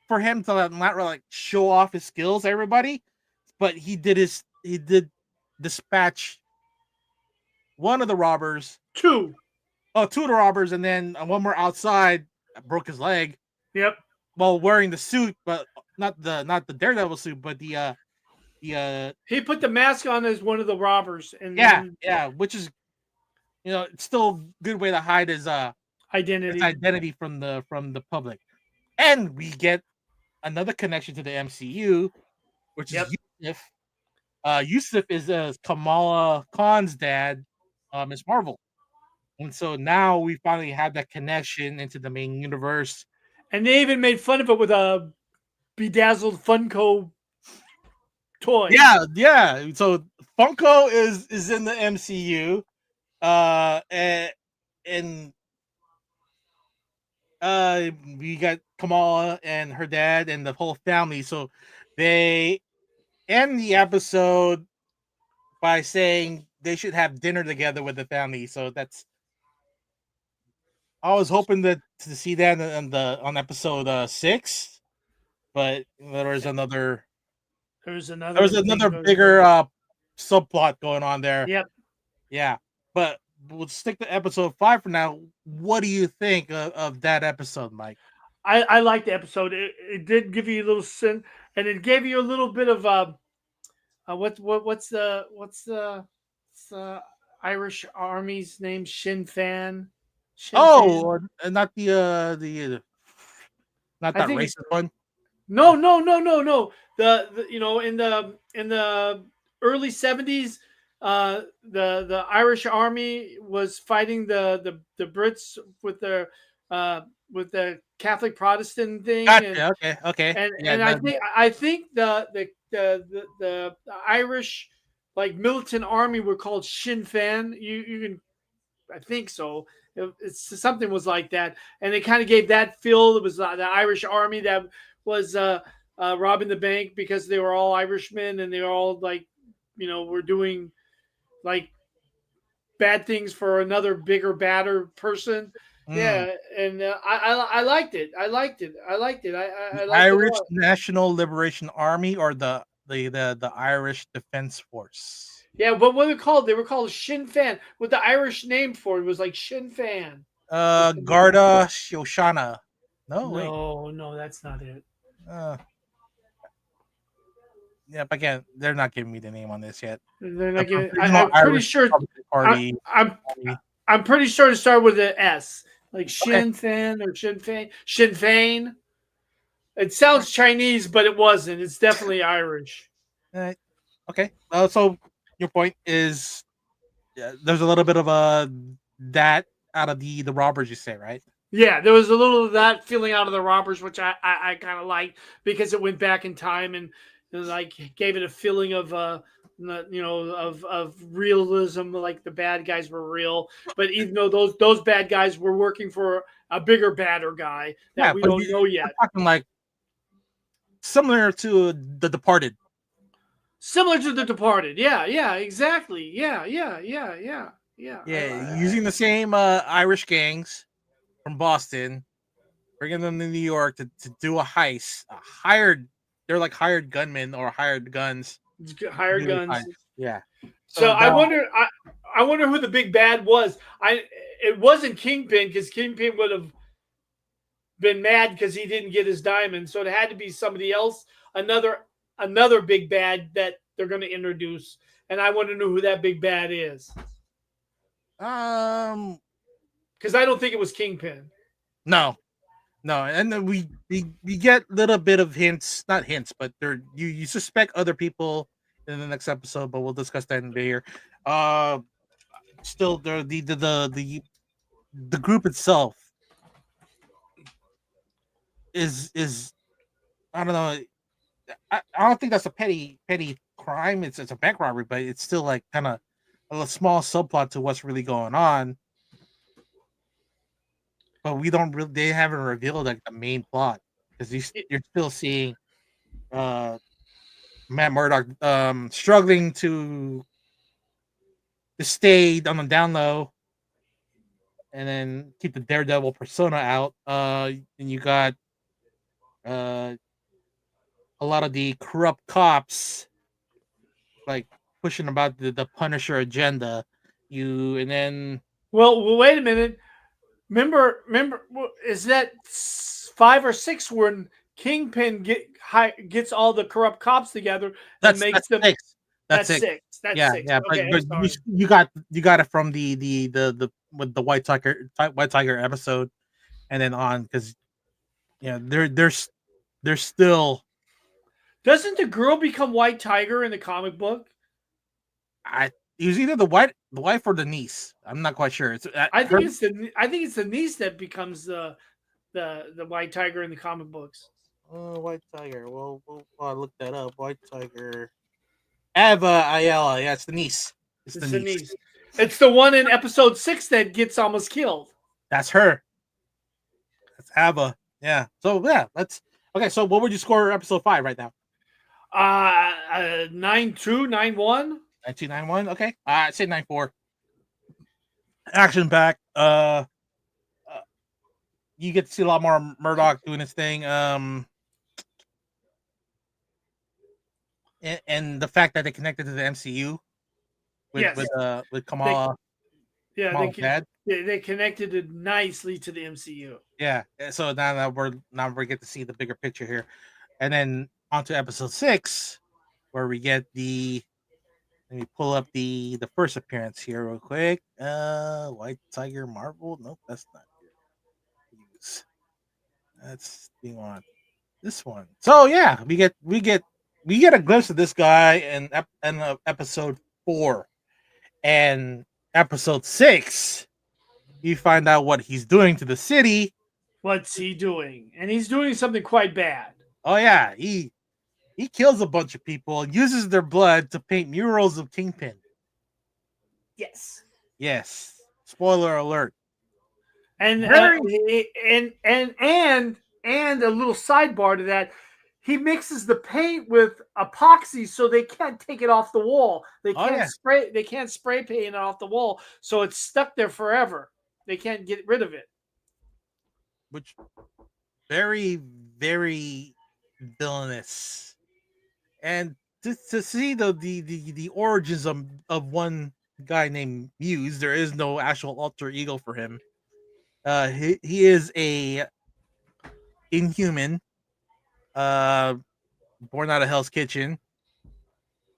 for him to not really like show off his skills to everybody, but he did dispatch one of the robbers, two of the robbers, and then one more outside broke his leg. Yep. While wearing the suit, but not the Daredevil suit, but the he put the mask on as one of the robbers, and yeah, which is it's still a good way to hide his identity from the public. And we get another connection to the MCU, which is Yusuf. Yusuf is Kamala Khan's dad, Miss Marvel. And so now we finally have that connection into the main universe. And they even made fun of it with a bedazzled Funko toy. Yeah. So Funko is in the MCU. And we got Kamala and her dad and the whole family. So they end the episode by saying they should have dinner together with the family. So I was hoping to see that on episode 6, but there was another bigger subplot going on there. Yep. Yeah, but we'll stick to episode 5 for now. What do you think of that episode, Mike? I liked the episode. It did give you a little sin, and it gave you a little bit of what's the Irish Army's name? Sinn Féin. Not the not that racist one. No. The in the early 70s, the Irish Army was fighting the Brits with the Catholic Protestant thing. Gotcha. Okay. And I think the Irish like militant army were called Sinn Féin. You can, I think so. It's something was like that, and it kind of gave that feel. It was the Irish army that was robbing the bank because they were all Irishmen, and they were all like, were doing like bad things for another bigger, badder person. Yeah, and I liked it. I liked it. I Irish National Liberation Army or the Irish Defense Force. Yeah, what were they called? They were called Sinn Féin with the Irish name for it. It was like Sinn Féin. Garda Síochána. No, that's not it. Yeah, but again, they're not giving me the name on this yet. They're not giving. I'm pretty sure. Party. I'm pretty sure to start with an S, like Sinn Féin or Sinn Féin. Sinn Féin. It sounds Chinese, but it wasn't. It's definitely Irish. Okay. So your point is, there's a little bit of that out of the robbers, you say, right? Yeah, there was a little of that feeling out of the robbers, which I kind of liked because it went back in time and like gave it a feeling of of realism, like the bad guys were real, but even though those bad guys were working for a bigger, badder guy that we don't know yet. Talking like similar to The Departed. Similar to The Departed, yeah, exactly, yeah. Using the same Irish gangs from Boston, bringing them to New York to do a heist. They're like hired gunmen or hired guns. Hired guns. Yeah. So I wonder who the big bad was. It wasn't Kingpin, because Kingpin would have been mad because he didn't get his diamond. So it had to be somebody else, another big bad that they're going to introduce. And I want to know who that big bad is. Because I don't think it was Kingpin. No, and then we get a little bit of hints, not hints, but you suspect other people in the next episode, but we'll discuss that in a bit here. Still, the group itself is I don't know. I don't think that's a petty crime. It's a bank robbery, but it's still like kind of a a small subplot to what's really going on, but we don't really. They haven't revealed like the main plot because you're still seeing Matt Murdock struggling to stay on the down low and then keep the Daredevil persona out. And you got a lot of the corrupt cops like pushing about the Punisher agenda. And then Well, wait a minute. Remember, is that 5 or 6 when Kingpin gets all the corrupt cops together and makes them? 6. That's Six. 6. That's Yeah, 6. yeah, Okay, but you got it from the with the White Tiger episode, and then on because they're still. Doesn't the girl become White Tiger in the comic book? It was either the wife or the niece. I'm not quite sure. I think it's the niece that becomes the White Tiger in the comic books. White Tiger. Well, I'll look that up. White Tiger. Ava Ayala. Yeah, it's the niece. It's the niece. It's the one in episode 6 that gets almost killed. That's her. That's Ava. Yeah. So yeah, let's. Okay. So what would you score episode 5 right now? 9-2, 9-1. 9-2, 9-1. Okay. I'd say 9-4. Action packed. You get to see a lot more Murdoch doing his thing. And the fact that they connected to the MCU with Kamala. They connected it nicely to the MCU. Yeah. So now we get to see the bigger picture here, and then on to episode 6, where we get the. Let me pull up the first appearance here real quick. White Tiger Marvel. Nope, that's not here. That's the one. This one. So yeah, we get a glimpse of this guy in episode 4, and episode 6. You find out what he's doing to the city. What's he doing? And he's doing something quite bad. Oh yeah, he kills a bunch of people and uses their blood to paint murals of Kingpin. Yes. Spoiler alert. And and a little sidebar to that, he mixes the paint with epoxy so they can't take it off the wall. They can't spray paint it off the wall, so it's stuck there forever. They can't get rid of it. Which very, very villainous. And to see the origins of one guy named Muse, there is no actual alter ego for him. He is a inhuman, born out of Hell's Kitchen.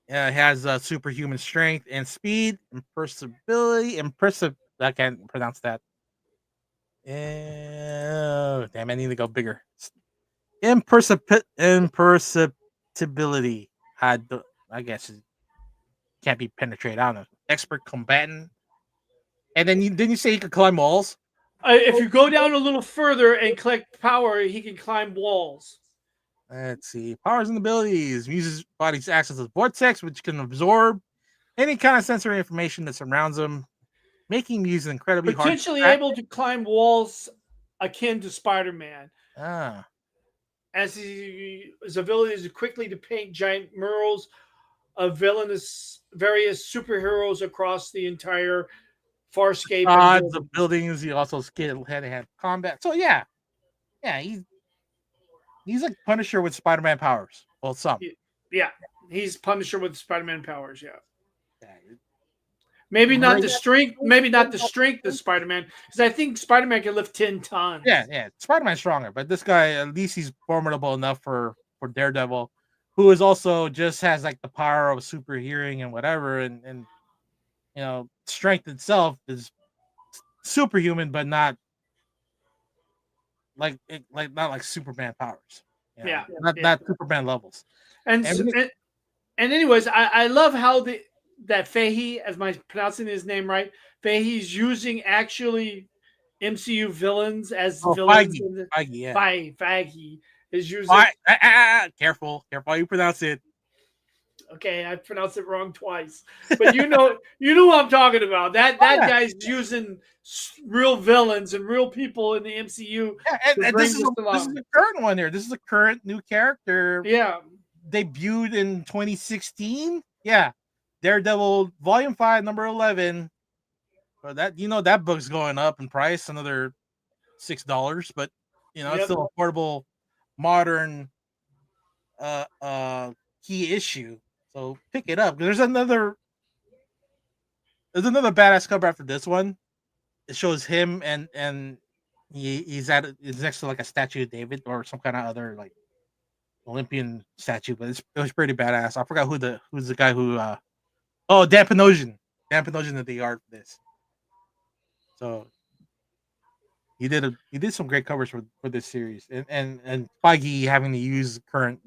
Has superhuman strength and speed, I can't pronounce that. Damn, I need to go bigger. Imperceptibility. I guess it can't be penetrated. I don't know. Expert combatant. And then didn't you say he could climb walls? If you go down a little further and collect power, he can climb walls. Let's see. Powers and abilities. Uses body's access to vortex, which can absorb any kind of sensory information that surrounds him, making Muse incredibly potentially able to climb walls akin to Spider-Man. As his ability is quickly to paint giant murals of various superheroes across the entire farscape. Odds of buildings. He also skilled hand-to-hand combat. So yeah, he's like Punisher with Spider-Man powers. Well, some. Yeah, he's Punisher with Spider-Man powers. Yeah. Maybe not the strength of Spider-Man, because I think Spider-Man can lift 10 tons. Yeah. Spider-Man's stronger, but this guy, at least he's formidable enough for Daredevil, who is also just has like the power of super hearing and whatever, and strength itself is superhuman, but not like Superman powers. Not Superman levels. And anyways, I love how that Fahey, as I'm pronouncing his name right, Fahey's using actually MCU villains as villains. Feige is using. Careful how you pronounce it. Okay, I pronounced it wrong twice, but you know what I'm talking about. That guy's using real villains and real people in the MCU Yeah, to and bring this this is along. the current one here. This is a current new character Yeah, debuted in 2016. Yeah, Daredevil Volume 5, number 11. But that that book's going up in price, another $6, but it's Yep. still a affordable, modern key issue. So pick it up. There's another badass cover after this one. It shows him and he's next to like a statue of David or some kind of other like Olympian statue, but it was pretty badass. I forgot who's the guy who Dan Panosian. Dan Panosian did the art for this. So he did some great covers for this series. And Feige having to use current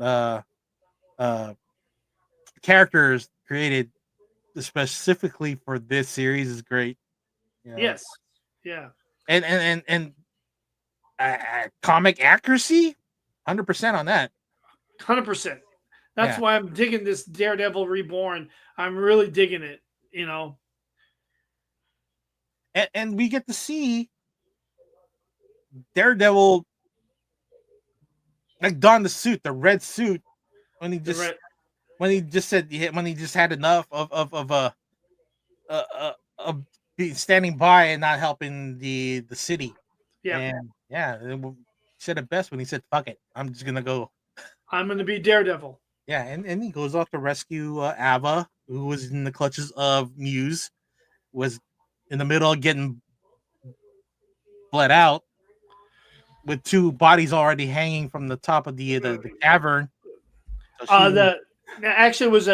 characters created specifically for this series is great. Yes. Yeah. And comic accuracy, 100% on that. 100%. That's why I'm digging this Daredevil Reborn. I'm really digging it. And we get to see Daredevil like don the suit, the red suit, when he just had enough of standing by and not helping the city. Yeah. And he said it best when he said, "Fuck it, I'm just gonna go. I'm gonna be Daredevil." Yeah, and he goes off to rescue Ava, who was in the clutches of Muse, was in the middle of getting bled out, with 2 bodies already hanging from the top of the cavern. So actually was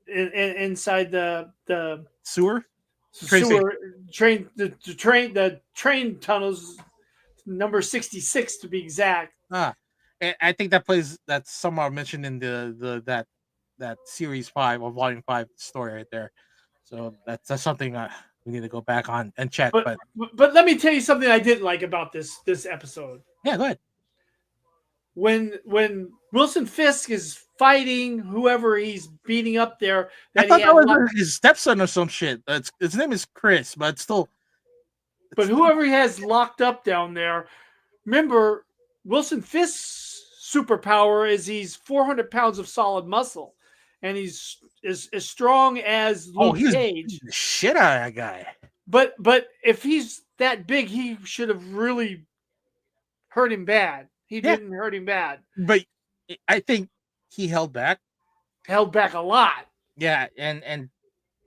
inside the sewer train the train tunnels, number 66 to be exact. And I think that's somehow mentioned in that series 5 or volume 5 story right there. So that's something we need to go back on and check. But let me tell you something I didn't like about this episode. Yeah, go ahead. When Wilson Fisk is fighting whoever he's beating up there, I thought that was his stepson or some shit. His name is Chris, but still. But whoever he has locked up down there, remember Wilson Fisk's superpower is he's 400 pounds of solid muscle, and he's as strong as Luke Cage. The shit out of that guy. But if he's that big, he should have really hurt him bad. He didn't hurt him bad. But I think he held back. Held back a lot. Yeah, and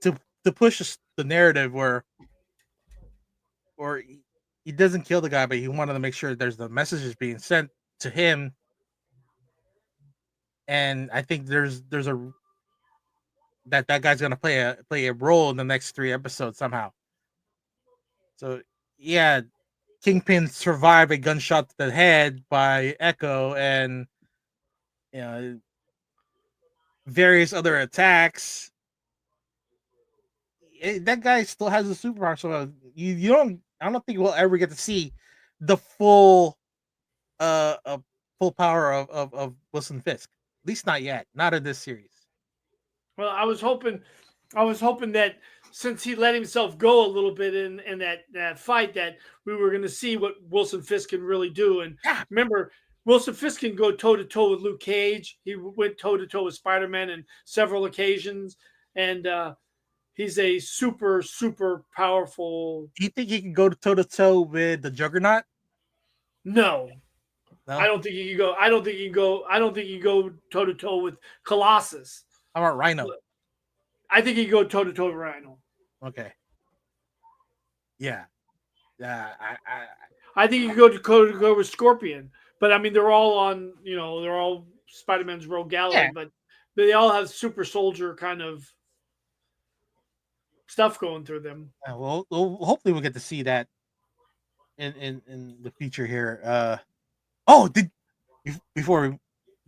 to push the narrative where he doesn't kill the guy, but he wanted to make sure there's the messages being sent to him. And I think there's a that guy's gonna play a role in the next 3 episodes somehow. So yeah, Kingpin survived a gunshot to the head by Echo and various other attacks. That guy still has a superpower, so you don't. I don't think we'll ever get to see the full power of Wilson Fisk. At least not yet. Not in this series. Well, I was hoping that since he let himself go a little bit in that fight, that we were going to see what Wilson Fisk can really do. And remember, Wilson Fisk can go toe to toe with Luke Cage. He went toe to toe with Spider-Man on several occasions, and he's a super, super powerful. Do you think he can go toe to toe with the Juggernaut? No. I don't think he can go. I don't think he can go toe to toe with Colossus. How about Rhino? I think he can go toe to toe with Rhino. Okay. Yeah. I think he can go with Scorpion. But I mean, they're all on. They're all Spider-Man's rogue gallery, but they all have super soldier kind of stuff going through them. Well, hopefully we'll get to see that in the future here.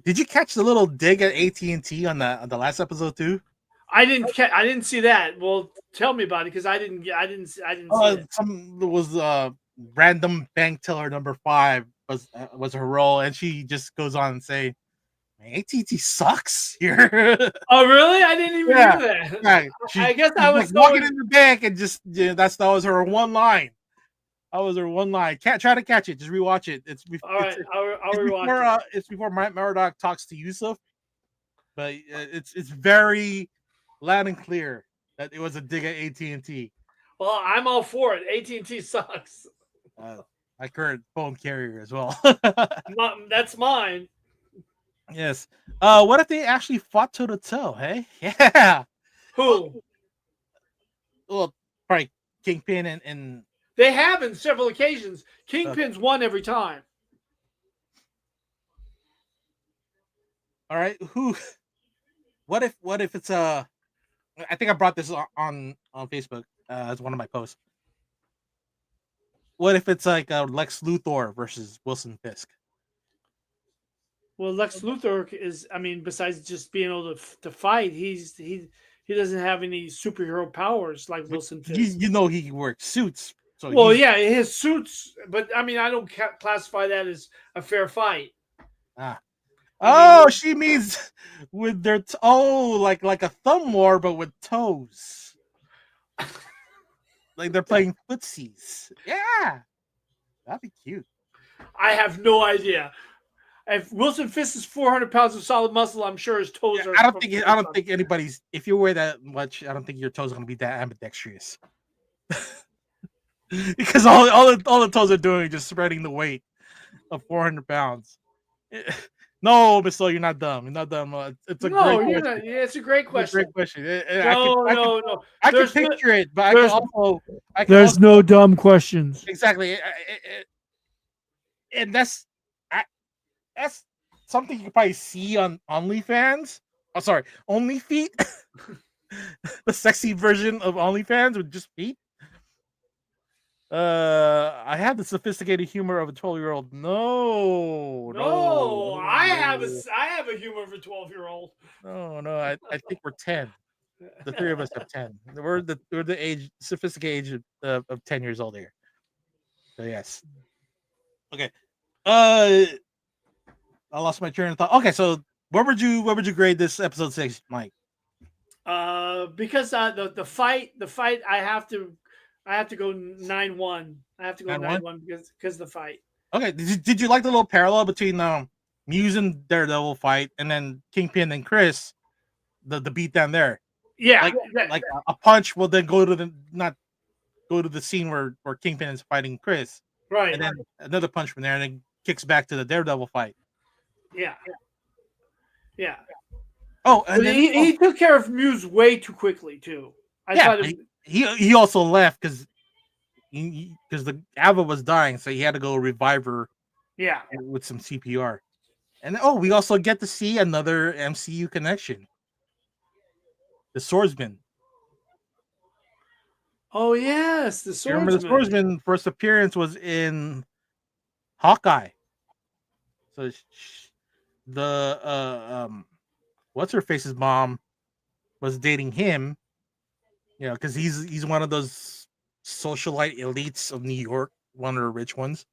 Did you catch the little dig at AT&T on the last episode too? I didn't see that. Well, tell me about it because I didn't see it. There was random bank teller number 5 was her role, and she just goes on and say, AT&T sucks here. Oh, really? I didn't even Yeah. hear that. Right. I guess I she's was like walking going. in the bank and just that was her one line. That was her one line. Can't try to catch it. Just rewatch it. All right, I'll rewatch it. It's before Murdoch talks to Yusuf, but it's very loud and clear that it was a dig at AT&T. Well, I'm all for it. AT&T sucks. My current phone carrier as well. That's mine. Yes. What if they actually fought toe to toe? Hey, yeah. Who? Well, probably Kingpin and They have in several occasions. Kingpin's won every time. all right. Who? What if it's I think I brought this on Facebook as one of my posts. What if it's like Lex Luthor versus Wilson Fisk? Well, Lex Luthor is, I mean, besides just being able to fight, he doesn't have any superhero powers like Wilson Fisk. You know he works suits. So well, yeah, his suits, but I mean, I don't classify that as a fair fight. She means with their like a thumb war, but with toes. Like they're playing footsies. Yeah, that'd be cute. I have no idea. If Wilson Fisk is 400 pounds of solid muscle, I'm sure his toes are. I don't think anybody's. If you wear that much, I don't think your toes are going to be that ambidextrous. Because all the toes are doing is just spreading the weight of 400 pounds. No, Miss Lo, you're not dumb. You're not dumb. It's a great question. Not, yeah, it's a great question. It's a great question. No. I can picture it, but there's no dumb questions. Exactly, and that's something you can probably see on OnlyFans. Oh, sorry, OnlyFeet. The sexy version of OnlyFans with just feet. I have the sophisticated humor of a 12-year-old. No. I have a humor of a 12-year-old. No. I think we're 10. The three of us have 10. We're the sophisticated age of 10 years old here. So yes. Okay. I lost my train of thought. Okay, so what would you grade this episode 6, Mike? Because the fight I have to go 9-1. I have to go 9-1 because of the fight. Okay. Did you like the little parallel between Muse and Daredevil fight and then Kingpin and Chris, the beat down there? Yeah. Like a punch will then go to the scene where Kingpin is fighting Chris. Right. And then another punch from there and then kicks back to the Daredevil fight. Yeah. Oh, and he took care of Muse way too quickly too. He also left because the Ava was dying, so he had to go revive her. Yeah, with some CPR. And we also get to see another MCU connection. The Swordsman. Oh yes, the Swordsman. Remember the Swordsman first appearance was in Hawkeye. So the what's her face's mom was dating him, because he's one of those socialite elites of New York, one of the rich ones,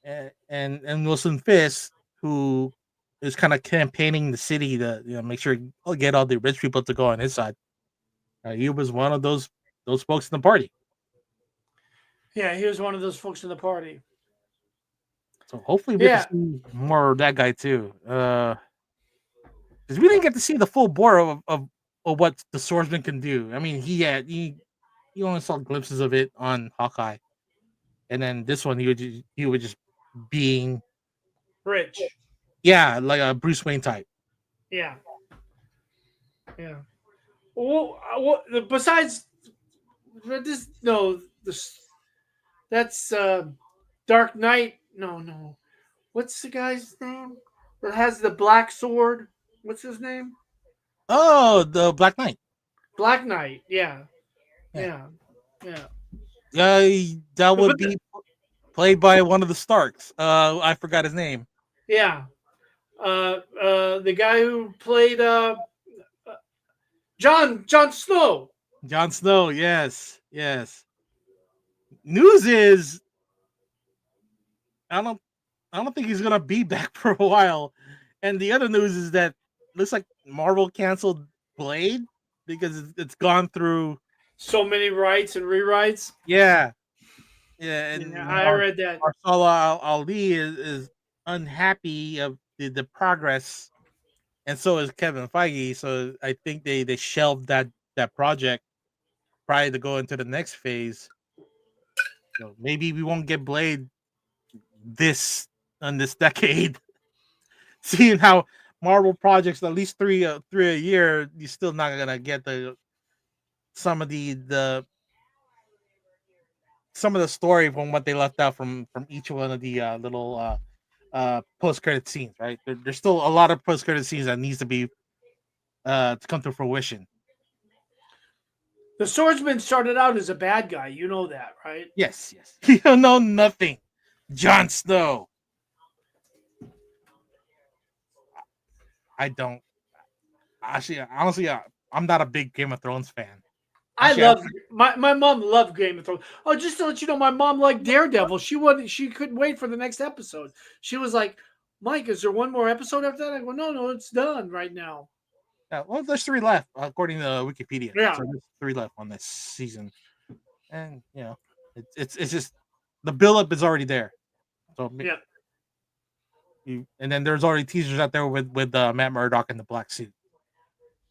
and Wilson Fisk, who is kind of campaigning the city to make sure get all the rich people to go on his side. He was one of those folks in the party. Yeah, he was one of those folks in the party. So hopefully we can see more of that guy too. Because we didn't get to see the full bore of what the Swordsman can do. I mean, he only saw glimpses of it on Hawkeye, and then this one he would just being rich. Yeah, like a Bruce Wayne type. Yeah. Well, besides this, that's Dark Knight. No. What's the guy's name that has the black sword? What's his name? Oh, the Black Knight. Black Knight. Yeah. That would be played by one of the Starks. I forgot his name. Yeah. The guy who played Jon Snow. Jon Snow, yes. News is I don't think he's gonna be back for a while. And the other news is that looks like Marvel canceled Blade because it's gone through So many writes and rewrites. yeah. And Yeah, I read that. Marsala Ali is unhappy of the progress, and so is Kevin Feige. So I think they shelved that project prior to go into the next phase. So maybe we won't get Blade this decade. Seeing how Marvel projects at least three a year, you're still not gonna get some of the story from what they left out from each one of the little post credit scenes. Right, there's still a lot of post credit scenes that needs to be to come to fruition. The swordsman started out as a bad guy. You know that, right? Yes. You don't know nothing, Jon Snow. I don't actually, honestly, I'm not a big Game of Thrones fan. My mom loved Game of Thrones. Oh, just to let you know, my mom liked Daredevil. She couldn't wait for the next episode. She was like, Mike, is there one more episode after that? I go, no, it's done right now. Well, there's 3 left according to Wikipedia. Yeah. So there's 3 left on this season, and it's just the build-up is already there. So yeah. And then there's already teasers out there with Matt Murdock in the black suit.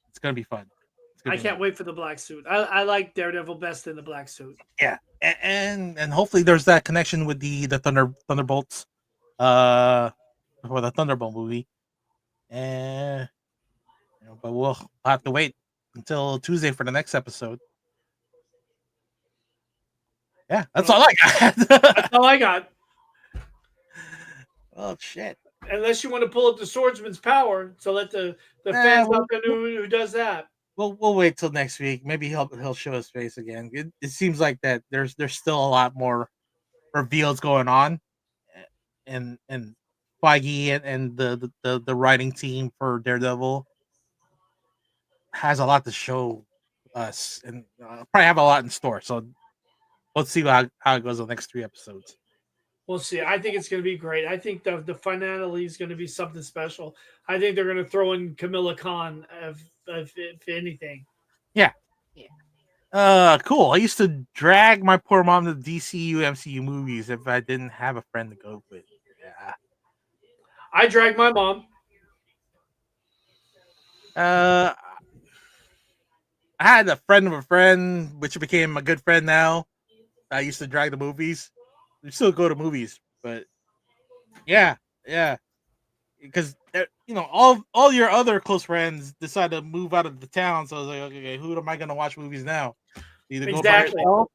It's gonna be fun. I can't wait for the black suit. I like Daredevil best in the black suit. Yeah, and hopefully there's that connection with the Thunderbolts, for the Thunderbolt movie, and but we'll have to wait until Tuesday for the next episode. Yeah, that's all I got. That's all I got. Oh shit! Unless you want to pull up the swordsman's power, so let the fans out there know who does that. We'll wait till next week. Maybe he'll show his face again. It seems like that there's still a lot more reveals going on, and Feige and the writing team for Daredevil has a lot to show us, and probably have a lot in store. So let's see how it goes the next 3 episodes. We'll see. I think it's going to be great. I think the finale is going to be something special. I think they're going to throw in Camilla Khan, if anything. Yeah. Cool. I used to drag my poor mom to DCU MCU movies if I didn't have a friend to go with. Yeah. I dragged my mom. I had a friend of a friend, which became a good friend now. I used to drag the movies. We still go to movies, but yeah, because all your other close friends decide to move out of the town. So I was like, okay, who am I going to watch movies now? Either go by yourself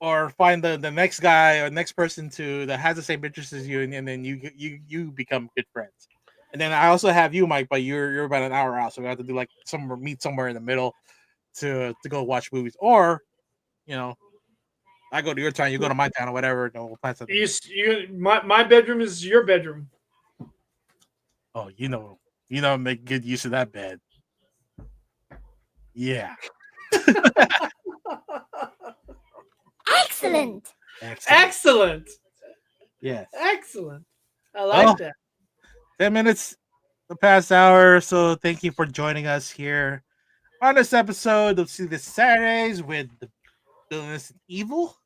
or find the next guy or next person that has the same interests as you, and then you become good friends. And then I also have you, Mike, but you're about an hour out, so we have to do like meet somewhere in the middle to go watch movies, or I go to your town, you go to my town, or whatever. And we'll plan something. My bedroom is your bedroom. Oh, make good use of that bed. Yeah. Excellent. Yes. Excellent. I like that. 10 minutes the past hour, so thank you for joining us here on this episode of See This Saturdays with the Villainous and Evil.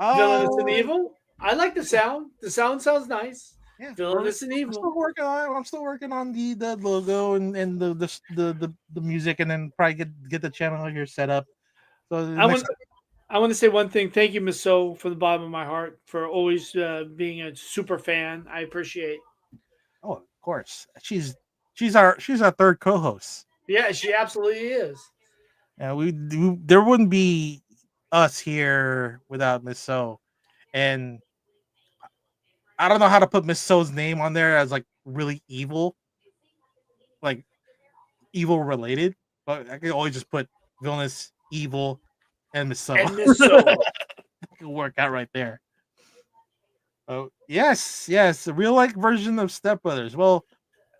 Villainous and Evil? I like the sound. The sound sounds nice. Yeah, Villainous and Evil. I'm still working on the logo and the music, and then probably get the channel here set up. So I want to say one thing. Thank you, Miss So, from the bottom of my heart, for always being a super fan. I appreciate. Oh, of course. She's our third co-host. Yeah, she absolutely is. Yeah, there wouldn't be us here without Miss So, and I don't know how to put Miss So's name on there as like really evil, like evil related, but I can always just put Villainous, Evil, and Miss So. And Miss So. It can work out right there. Oh yes, a real like version of Step Brothers. Well,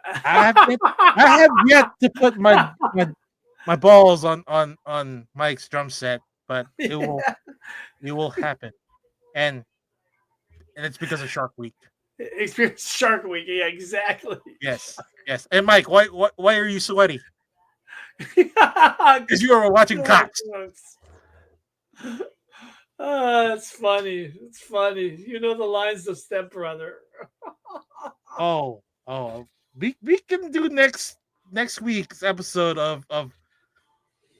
I have yet to put my balls on Mike's drum set, but it will happen, and it's because of Shark Week. Experience Shark Week. Yeah, exactly. Yes. And Mike, why are you sweaty? Because you were watching Cops. It's funny. It's funny. You know the lines of Step Brother. Oh. We can do next week's episode of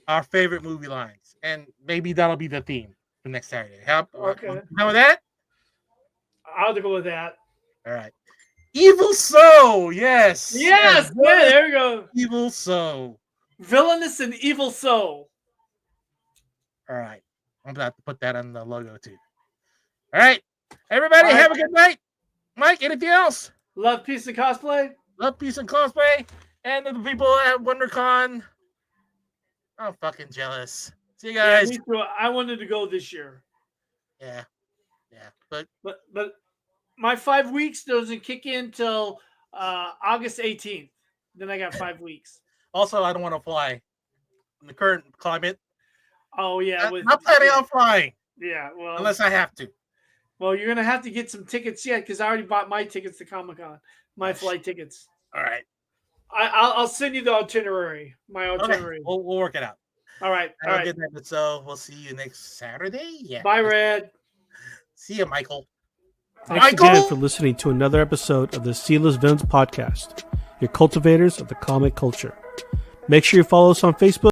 our favorite movie lines, and maybe that'll be the theme for next Saturday. How with that? I'll go with that. All right. Evil So, yes. Yeah, there we go. Evil So. Villainous and Evil So. All right. I'm about to put that on the logo too. All right. Everybody, have a good night. Mike, anything else? Love, peace, and cosplay. Love, peace, and cosplay. And the people at WonderCon. I'm fucking jealous. See you guys. Yeah, me too. I wanted to go this year. Yeah. But my 5 weeks doesn't kick in till August 18th. Then I got 5 weeks. Also, I don't want to fly in the current climate. Oh yeah, I'm not planning on flying. Yeah, well, unless I have to. Well, you're gonna have to get some tickets yet because I already bought my tickets to Comic-Con, my flight tickets. All right. I'll send you the itinerary. My itinerary. Okay. We'll work it out. All right. All right. Good night. So we'll see you next Saturday. Yeah. Bye, Red. See you, Michael. Thanks again for listening to another episode of the Sealess Villains podcast, your cultivators of the comic culture. Make sure you follow us on Facebook